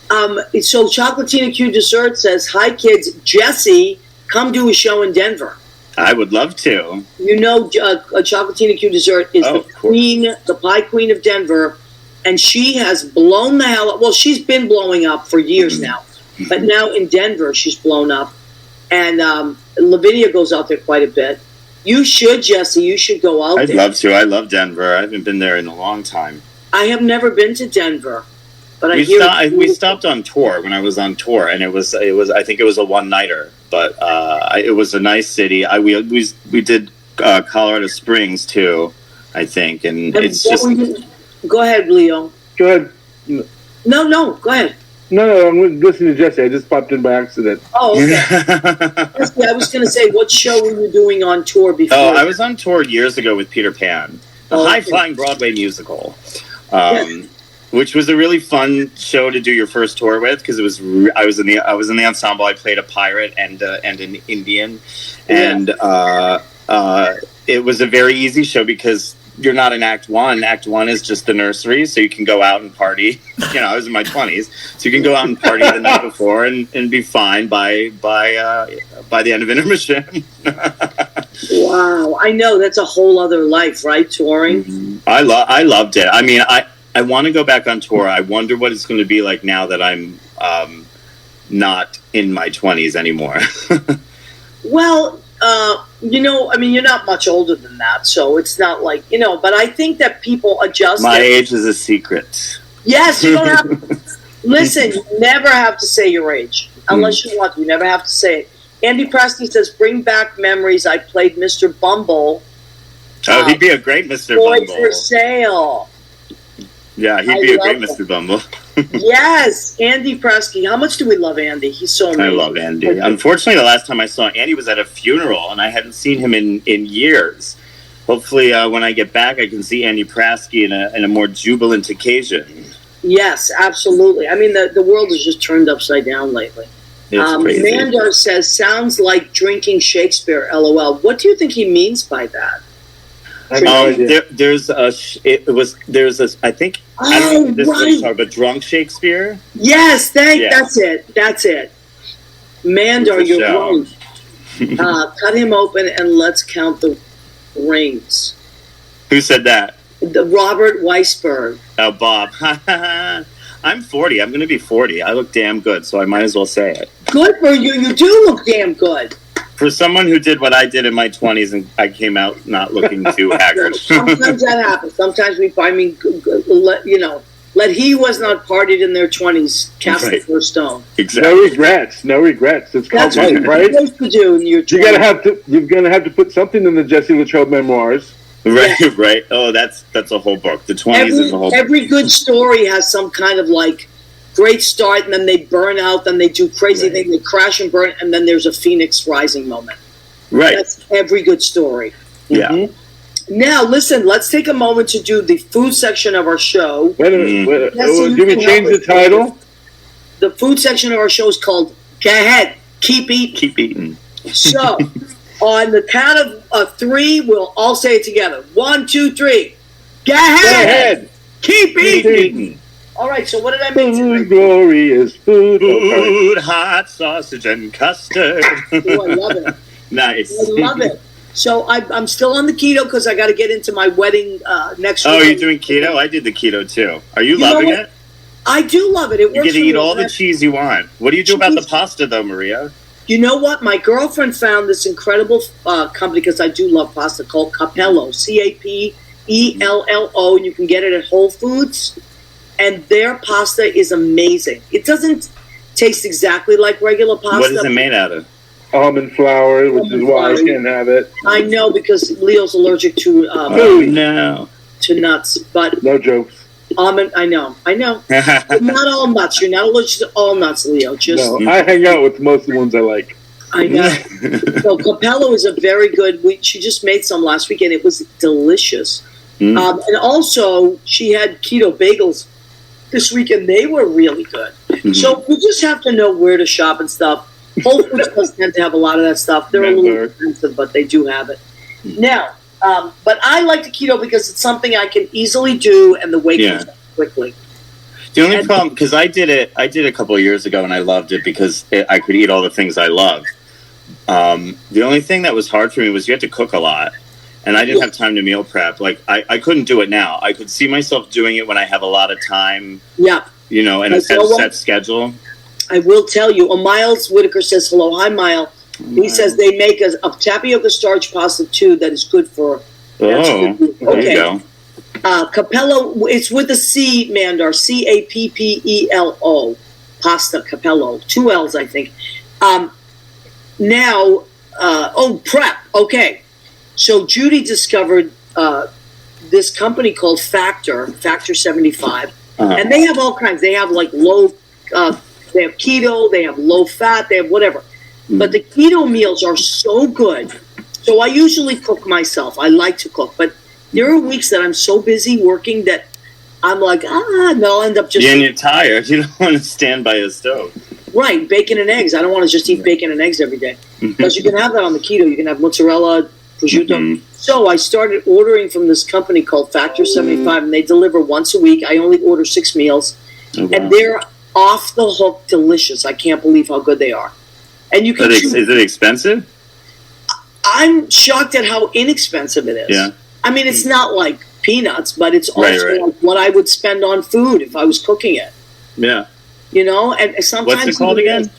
So Chocolatina Q Dessert says, "Hi kids, Jesse, come do a show in Denver." I would love to. You know, Chocolatina Q Dessert is the pie queen of Denver, and she has blown the hell up. Well, she's been blowing up for years now, but now in Denver, she's blown up. And Lavinia goes out there quite a bit. You should, Jesse. You should go out there. I'd love to. I love Denver. I haven't been there in a long time. I have never been to Denver, but we stopped on tour when I was on tour, and it was. I think it was a one-nighter, but it was a nice city. We did Colorado Springs too, I think, and it's just. Go ahead, Leo. Go ahead. No. Go ahead. No, I'm listening to Jesse. I just popped in by accident. Oh, okay. Jesse, I was going to say, what show were you doing on tour before? Oh, I was on tour years ago with Peter Pan, the high-flying Broadway musical, which was a really fun show to do your first tour with because it was. I was in the ensemble. I played a pirate and an Indian, and it was a very easy show because. You're not in Act 1. Act 1 is just the nursery, so you can go out and party. You know, I was in my 20s, so you can go out and party the night before and be fine by the end of intermission. Wow, I know that's a whole other life, right? Touring. Mm-hmm. I loved it. I mean, I want to go back on tour. I wonder what it's going to be like now that I'm not in my 20s anymore. Well. You know, I mean, you're not much older than that, so it's not like, you know, but I think that people adjust. My age is a secret. Yes, you don't have to. Listen, you never have to say your age. Unless you want to. You never have to say it. Andy Preston says, bring back memories. I played Mr. Bumble. Oh, he'd be a great Mr. Boy Bumble. for Sale. Yeah, he'd be a great Mr. Bumble. Yes, Andy Presky. How much do we love Andy? He's so amazing. I love Andy. Unfortunately, the last time I saw Andy was at a funeral, and I hadn't seen him in years. Hopefully, when I get back, I can see Andy Prasky in a more jubilant occasion. Yes, absolutely. I mean, the world has just turned upside down lately. It's crazy. Mandar says, sounds like drinking Shakespeare, LOL. What do you think he means by that? I think there's a I think I don't know if this is talking about drunk Shakespeare. Yes, that's it. Mandar, you're right. Cut him open and let's count the rings. Who said that? Robert Weisberg. Oh, Bob. I'm 40. I'm going to be 40. I look damn good, so I might as well say it. Good for you. You do look damn good. For someone who did what I did in my 20s, and I came out not looking too haggard. Sometimes that happens. Sometimes let he who has not partied in their 20s cast the first stone. Exactly. No regrets. No regrets. It's called That's what life, right? you're supposed to do in your 20s. You're gonna have to put something in the Jesse Luttrell memoirs. Right, right. Oh, that's a whole book. The 20s is a whole book. Every good story has some kind of like great start, and then they burn out, then they do crazy things, they crash and burn, and then there's a phoenix rising moment. Right. That's every good story. Yeah. Mm-hmm. Now, listen, let's take a moment to do the food section of our show. Wait a minute. Yes, Did we change the title? The food section of our show is called Go Ahead, Keep Eating. Keep eating. So, on the count of 3, we'll all say it together. 1, 2, 3. Go ahead. Go ahead. Keep eating. Eating. All right, so what did I make Food today? glory is food. Food, hot sausage, and custard. Oh, I love it. Nice. I love it. So I'm still on the keto because I got to get into my wedding next week. Oh, you're doing keto? I did the keto too. Are you know loving what? it? I do love it. It You works get to for eat me. all the cheese you want. What do you do about the Cheese. pasta though, Maria? You know what? My girlfriend found this incredible company because I do love pasta called Capello, Capello, and you can get it at Whole Foods. And their pasta is amazing. It doesn't taste exactly like regular pasta. What is it made out of? Almond flour, which is why I can't have it. I know because Leo's allergic to Oh, no. to nuts, but No jokes. almond. I know. But not all nuts. You're not allergic to all nuts, Leo. Just No, I hang out with most of the ones I like. I know. So Capello is a very good. She just made some last week, and it was delicious. Mm. And also, she had keto bagels this week, and they were really good. Mm-hmm. So we just have to know where to shop and stuff. Whole Foods does tend to have a lot of that stuff. They're a little expensive, but they do have it. Now, but I like the keto because it's something I can easily do, and the weight comes up quickly. The only problem, because I did it a couple of years ago, and I loved it because I could eat all the things I love. The only thing that was hard for me was you had to cook a lot, and I didn't have time to meal prep. Like I couldn't do it now. I could see myself doing it when I have a lot of time. Yeah. And a set schedule. I will tell you, Miles Whitaker says hello. Hi, Miles. He says they make a tapioca starch pasta too that is good for. There you go. Capello, it's with a C, Mandar. Cappelo. Pasta Capello. 2 L's, I think. Prep. Okay. So Judy discovered this company called Factor 75. And they have all kinds. They have like low, they have keto, they have low fat, they have whatever. But the keto meals are so good. So I usually cook myself. I like to cook. But there are weeks that I'm so busy working that I'm like, no, I'll end up just... Yeah, and you're tired. You don't want to stand by a stove. Right, bacon and eggs. I don't want to just eat bacon and eggs every day. Because you can have that on the keto. You can have mozzarella, prosciutto. Mm-hmm. So I started ordering from this company called Factor 75, and they deliver once a week. I only order 6 meals. Oh, wow. And they're off the hook delicious. I can't believe how good they are. And you can Is it expensive? I'm shocked at how inexpensive it is. Yeah. I mean, it's not like peanuts, but it's also like what I would spend on food if I was cooking it. Yeah. And sometimes... What's it called again?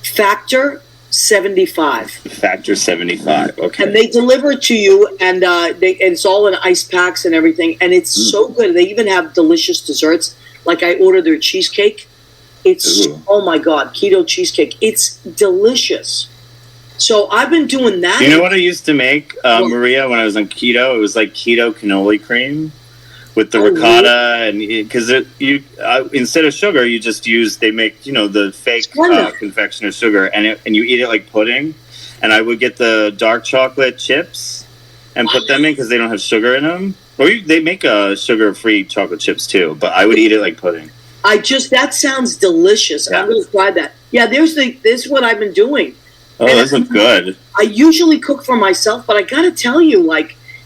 Factor 75. Factor 75. Okay. And they deliver it to you, and it's all in ice packs and everything, and it's so good. They even have delicious desserts. Like I ordered their cheesecake. It's, oh my God, keto cheesecake. It's delicious. So I've been doing that. You know what I used to make, Maria, when I was on keto? It was like keto cannoli cream with the ricotta, and because instead of sugar, you just they make the fake confectioner sugar, and you eat it like pudding. And I would get the dark chocolate chips and put them in because they don't have sugar in them. Or they make sugar-free chocolate chips too, but I would eat it like pudding. That sounds delicious. Yeah. I'm going to try that. Yeah, this is what I've been doing. Oh, those look good. I usually cook for myself, but I got to tell you,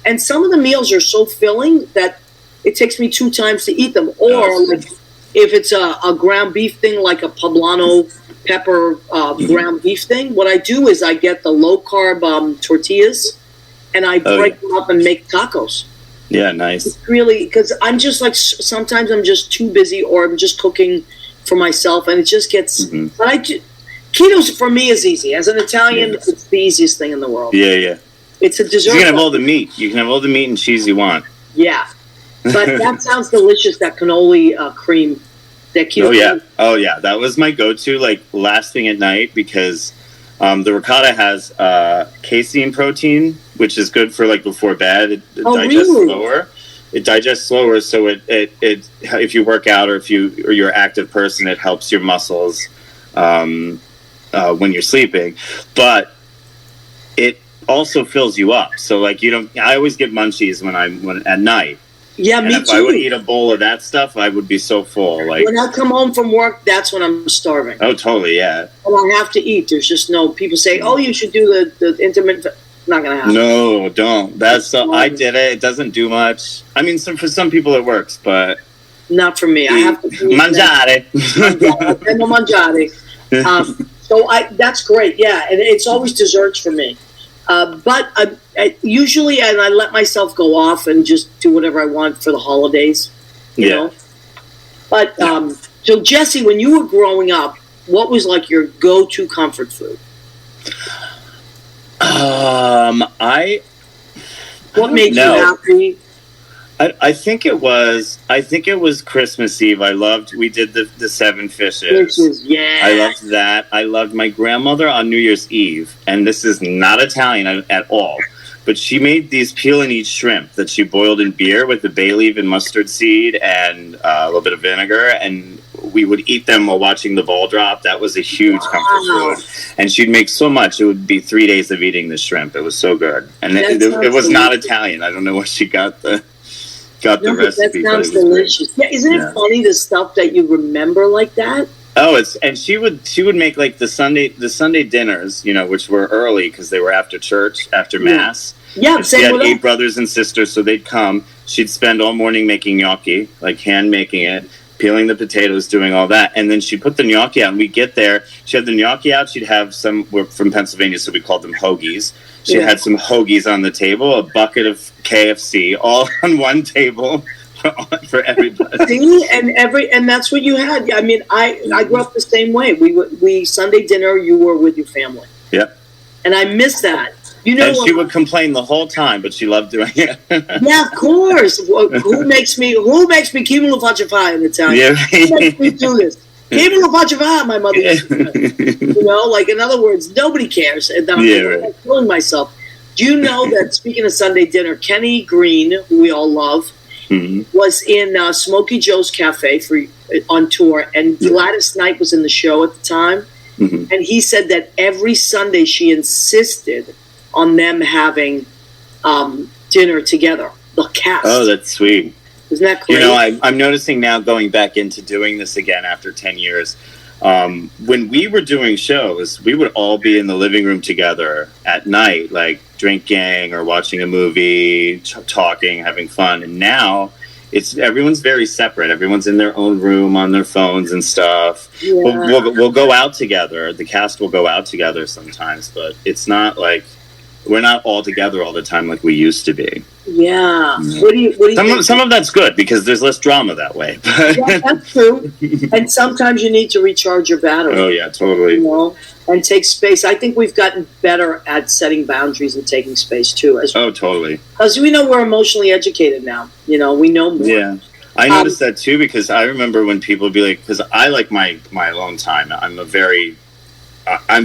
and some of the meals are so filling that it takes me 2 times to eat them. Or if it's a ground beef thing, like a poblano pepper ground beef thing, what I do is I get the low-carb tortillas, and I break them up and make tacos. Yeah, nice. It's really, because I'm just sometimes I'm just too busy, or I'm just cooking for myself, and it just gets, but Keto for me is easy. As an Italian, it's the easiest thing in the world. Yeah. It's a dessert. You can have all the meat. You can have all the meat and cheese you want. Yeah. But that sounds delicious, that cannoli cream. That keto cream. Oh, yeah. That was my go-to, like, last thing at night because the ricotta has casein protein, which is good for, like, before bed. It digests slower. It digests slower, so it if you work out or you're an active person, it helps your muscles when you're sleeping. But it also fills you up. So like I always get munchies when at night. Yeah, and me if too. I would eat a bowl of that stuff, I would be so full. Like when I come home from work, that's when I'm starving. Oh, totally, yeah. And I have to eat. There's just no people say, "Oh, you should do the intermittent." Not gonna happen. No, don't. I did it. It doesn't do much. I mean, for some people it works, but not for me. I have to mangiare. Mangiare. So that's great. Yeah, and it's always desserts for me. But I usually, and I let myself go off and just do whatever I want for the holidays. You know. But so Jesse, when you were growing up, what was like your go-to comfort food? What made you happy? I think it was Christmas Eve. We did the 7 fishes. Yeah. I loved that. I loved my grandmother on New Year's Eve, and this is not Italian at all, but she made these peel and eat shrimp that she boiled in beer with the bay leaf and mustard seed and a little bit of vinegar, and we would eat them while watching the ball drop. That was a huge comfort food. And she'd make so much, it would be 3 days of eating the shrimp. It was so good. And it was not Italian. I don't know where she got the recipe. That sounds delicious. Yeah, isn't it funny, the stuff that you remember like that? Oh, and she would make like the Sunday dinners, which were early because they were after church, after Mass. Yeah, she had 8 brothers and sisters, so they'd come. She'd spend all morning making gnocchi, like hand making it, peeling the potatoes, doing all that, and then she'd put the gnocchi out. And we get there, she had the gnocchi out. She'd have we're from Pennsylvania, so we called them hoagies. She had some hoagies on the table, a bucket of KFC, all on one table for everybody. See, and that's what you had. I mean, I grew up the same way. We Sunday dinner, you were with your family. Yep. And I miss that. And she would complain the whole time, but she loved doing it. Yeah, of course. Who makes me chi me lo faccia fare in Italian? Who makes me do this? Chi me lo faccia fare, my mother used to say. Like in other words, nobody cares. And I'm killing myself. Do you know that, speaking of Sunday dinner, Kenny Green, who we all love, was in Smokey Joe's Cafe on tour, and Gladys Knight was in the show at the time. And he said that every Sunday she insisted on them having dinner together, the cast. Oh, that's sweet. Isn't that crazy? I'm noticing now, going back into doing this again after 10 years, when we were doing shows, we would all be in the living room together at night, like drinking or watching a movie, talking, having fun. And now everyone's very separate. Everyone's in their own room on their phones and stuff. Yeah. We'll go out together. The cast will go out together sometimes, but it's not like we're not all together all the time like we used to be. Yeah. What do you think? Some of that's good because there's less drama that way. Yeah, that's true. And sometimes you need to recharge your battery. Oh yeah, totally. And take space. I think we've gotten better at setting boundaries and taking space too. Totally. Because we know we're emotionally educated now. We know more. Yeah. I noticed that too because I remember when people would be like, because I like my alone time. I'm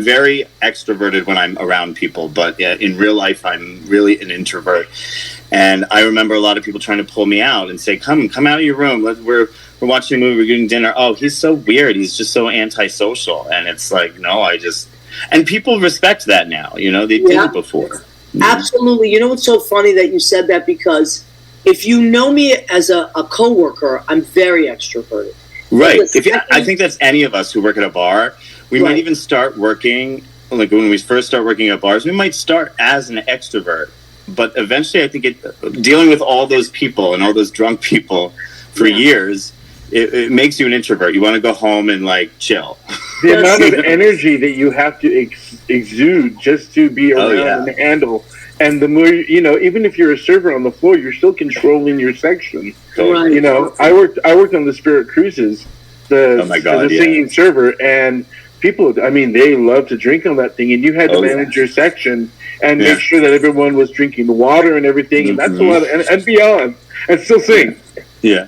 very extroverted when I'm around people, but in real life, I'm really an introvert. And I remember a lot of people trying to pull me out and say, come out of your room. We're watching a movie, we're getting dinner. Oh, he's so weird. He's just so antisocial. And it's like, no, and people respect that now. They didn't before. Absolutely. You know what's so funny that you said that, because if you know me as a coworker, I'm very extroverted. Right. I think that's any of us who work at a bar. We might even start working, like when we first start working at bars, we might start as an extrovert. But eventually I think dealing with all those people and all those drunk people for years, it makes you an introvert. You want to go home and chill. The amount of energy that you have to exude just to be around and handle. And the more, even if you're a server on the floor, you're still controlling your section. Totally. I worked on the Spirit Cruises, as a singing server, and people, I mean, they love to drink on that thing, and you had to manage your section and make sure that everyone was drinking the water and everything, and that's a lot of, and beyond, and still sing. Yeah.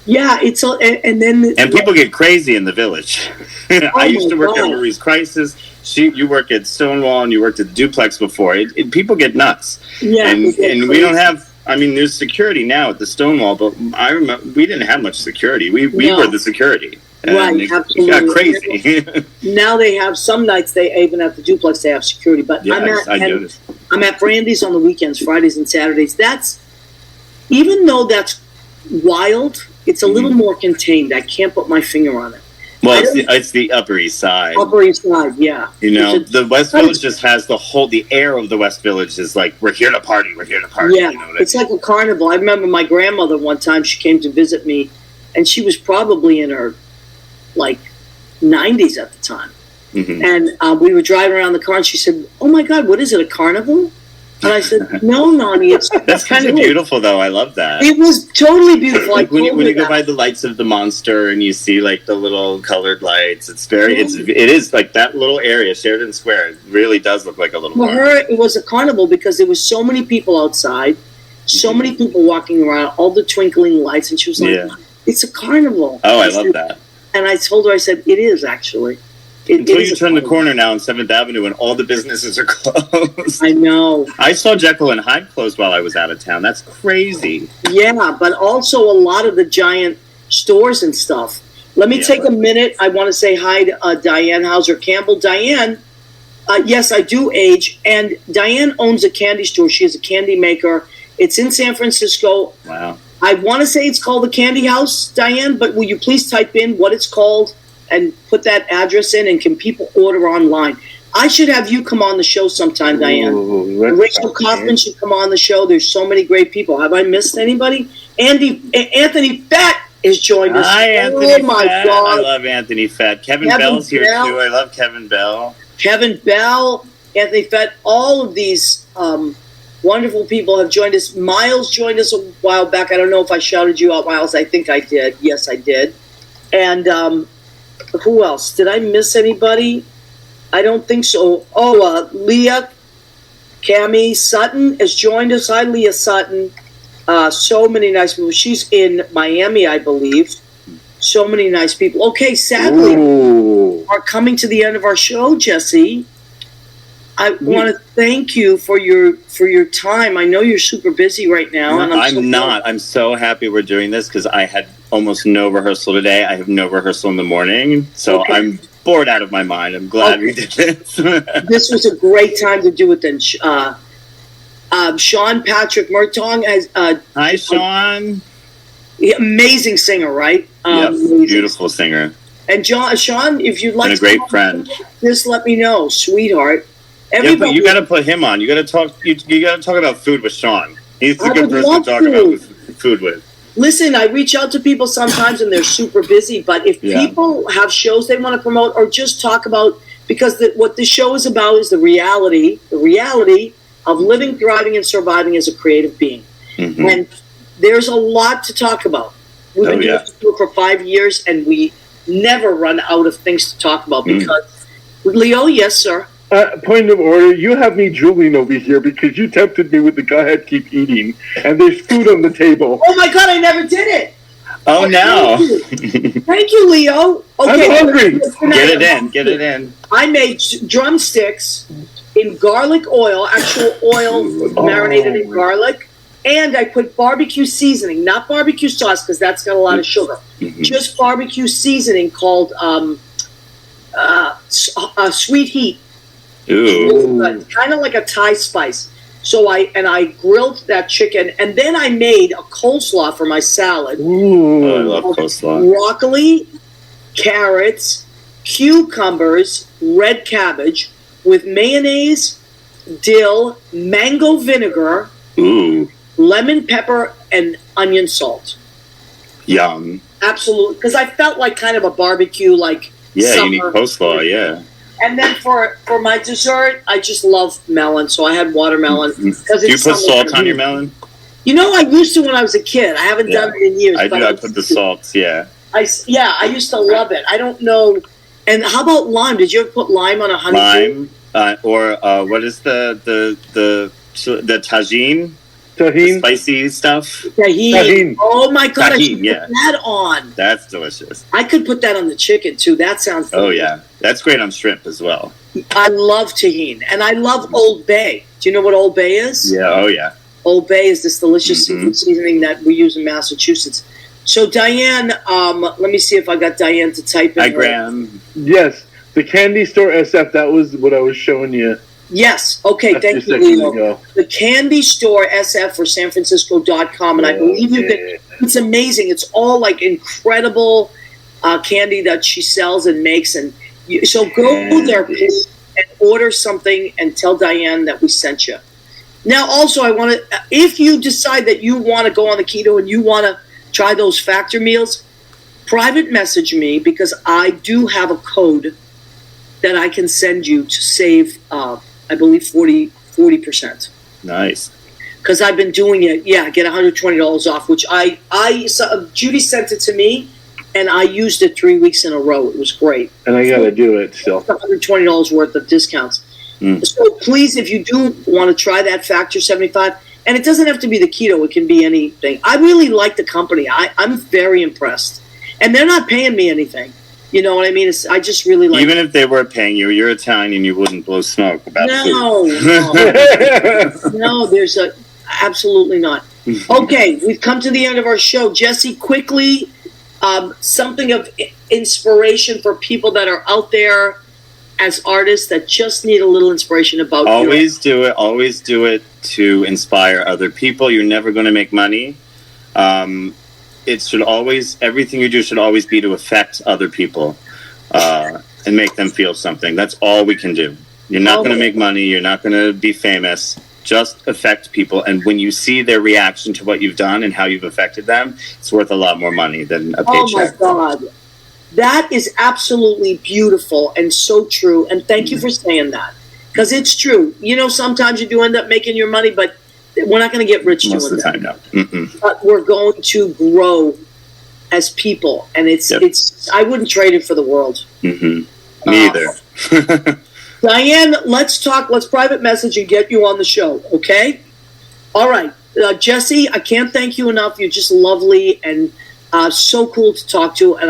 Yeah, it's all, and then people get crazy in the village. I used to work at Marie's Crisis. You work at Stonewall, and you worked at the Duplex before. People get nuts. Yeah, and we don't have. I mean, there's security now at the Stonewall, but I remember we didn't have much security. We were the security. Right, it absolutely. got crazy. Now they have some nights. They even at the Duplex they have security. But I noticed. I'm at Brandy's on the weekends, Fridays and Saturdays. That's even though that's wild. It's a little more contained. I can't put my finger on it. Well, it's the Upper East Side. Upper East Side, yeah. You know, the West Village just has the air of the West Village is like, we're here to party, we're here to party. Yeah, you know it's like a carnival. I remember my grandmother one time, she came to visit me, and she was probably in her, 90s at the time. Mm-hmm. And we were driving around the car, and she said, "Oh my God, what is it, a carnival?" And I said, "No, Nani, it's..." That's kind of beautiful, though. I love that. It was totally beautiful. Like when you go by the lights of the monster and you see the little colored lights, it is like that little area, Sheridan Square. It really does look like a little. For her, it was a carnival because there was so many people outside, so many people walking around, all the twinkling lights, and she was like, "It's a carnival." Oh, I love that. And I told her, I said, "It is actually." Until you turn the corner now on 7th Avenue and all the businesses are closed. I know. I saw Jekyll and Hyde closed while I was out of town. That's crazy. Yeah, but also a lot of the giant stores and stuff. Let me take a minute. I want to say hi to Diane Hauser-Campbell. Diane, yes, I do age. And Diane owns a candy store. She is a candy maker. It's in San Francisco. Wow. I want to say it's called the Candy House, Diane, but will you please type in what it's called and put that address in, and can people order online? I should have you come on the show sometime, Diane. Rachel Kaufman should come on the show. There's so many great people. Have I missed anybody? Anthony Fett has joined us. Hi, Anthony Fett. God. I love Anthony Fett. Kevin Bell's here, too. I love Kevin Bell. Kevin Bell, Anthony Fett, all of these wonderful people have joined us. Miles joined us a while back. I don't know if I shouted you out, Miles. I think I did. Yes, I did. And who else? Did I miss anybody? I don't think so. Oh, Leah Cami Sutton has joined us. Hi, Leah Sutton. So many nice people. She's in Miami, I believe. So many nice people. Okay, sadly, we're coming to the end of our show, Jesse. I want to thank you for your time. I know you're super busy right now. And I'm so happy we're doing this because I had almost no rehearsal today. I have no rehearsal in the morning. So I'm bored out of my mind. I'm glad we did this. This was a great time to do it then. Sean Patrick Murtong has... Hi, Sean. Amazing singer, right? Beautiful singer. And Sean, if you'd like and a great friend, just let me know, sweetheart. Everybody, you got to put him on. You got to talk. You got to talk about food with Sean. He's a good person to talk about food with. Listen, I reach out to people sometimes, and they're super busy. But if people have shows they want to promote, or just talk about, because what the show is about is the reality of living, thriving, and surviving as a creative being. Mm-hmm. And there's a lot to talk about. We've been doing this for 5 years, and we never run out of things to talk about. Because Leo, yes, sir. Point of order, you have me drooling over here because you tempted me with the go ahead, keep eating, and there's food on the table. Oh my God, I never did it. Oh, no. Thank you, Leo. Okay, I'm hungry. Get it in. I made drumsticks in garlic oil, actual oil marinated in garlic, and I put barbecue seasoning, not barbecue sauce because that's got a lot of sugar, just barbecue seasoning called Sweet Heat. Ooh. Kind of like a Thai spice. So I grilled that chicken, and then I made a coleslaw for my salad. Ooh, I love coleslaw. Broccoli, carrots, cucumbers, red cabbage with mayonnaise, dill, mango vinegar, lemon pepper, and onion salt. Yum. Absolutely, because I felt like kind of a barbecue, like summer. You need coleslaw, And then for my dessert, I just love melon, so I had watermelon. Do you put salt on your melon? You know, I used to when I was a kid. I haven't done it in years. I do. I put the salts. I used to love it. I don't know. And how about lime? Did you ever put lime on a honeydew? Lime, or what is the tagine? Tahine. Spicy stuff. Tahine. Oh my God, I should Tahine, yeah. put that on. That's delicious. I could put that on the chicken too. That sounds delicious. Oh yeah, that's great on shrimp as well. I love tahine, and I love Old Bay. Do you know what Old Bay is? Yeah. Oh yeah. Old Bay is this delicious Mhm. seafood seasoning that we use in Massachusetts. So Diane, let me see if I got Diane to type in. Hi, Graham. Yes, the candy store SF. That was what I was showing you. Yes. Okay. a Thank few you, seconds Leo. ago. The candy store SF for sanfrancisco.com. And I believe you can, it's amazing. It's all like incredible candy that she sells and makes. And so go there please, and order something and tell Diane that we sent you. Now, also, I want to, if you decide that you want to go on the keto and you want to try those factor meals, private message me because I do have a code that I can send you to save, I believe, 40%. Nice. Because I've been doing it, get $120 off, which Judy sent it to me, and I used it 3 weeks in a row. It was great. And I got to do it still. $120 worth of discounts. So please, if you do want to try that Factor 75, and it doesn't have to be the keto, it can be anything. I really like the company. I'm very impressed. And they're not paying me anything. You know what I mean? I just really like Even if they were paying you, you're Italian, you wouldn't blow smoke about food. No, there's absolutely not. Okay, we've come to the end of our show. Jesse, quickly, something of inspiration for people that are out there as artists that just need a little inspiration about Always do it to inspire other people. You're never going to make money. It should always, everything you do should always be to affect other people and make them feel something. That's all we can do. You're not going to make money. You're not going to be famous. Just affect people. And when you see their reaction to what you've done and how you've affected them, it's worth a lot more money than a paycheck. Oh my God. That is absolutely beautiful and so true. And thank you for saying that. Because it's true. You know, sometimes you do end up making your money, but we're not going to get rich Most doing of the time, that. no. Mm-mm. But we're going to grow as people. And it's I wouldn't trade it for the world. Mm-hmm. Me either. Diane, let's talk. Let's private message and get you on the show, okay? All right. Jesse, I can't thank you enough. You're just lovely and so cool to talk to. And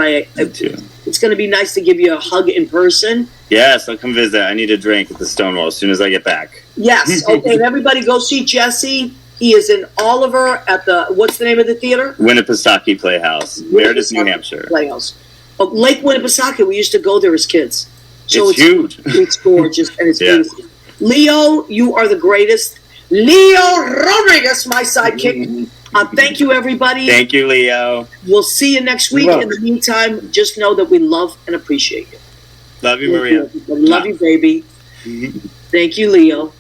it's going to be nice to give you a hug in person. Yes, I'll come visit. I need a drink at the Stonewall as soon as I get back. Yes. Okay. And everybody go see Jesse. He is in Oliver at what's the name of the theater? Winnipesaukee Playhouse, Meredith, New Hampshire. Playhouse. Lake Winnipesaukee. We used to go there as kids. So it's huge. It's gorgeous and it's beautiful. Leo, you are the greatest. Leo Rodriguez, my sidekick. Thank you, everybody. Thank you, Leo. We'll see you next week. In the meantime, just know that we love and appreciate you. Love you, Maria. Love you, baby. Thank you, Leo.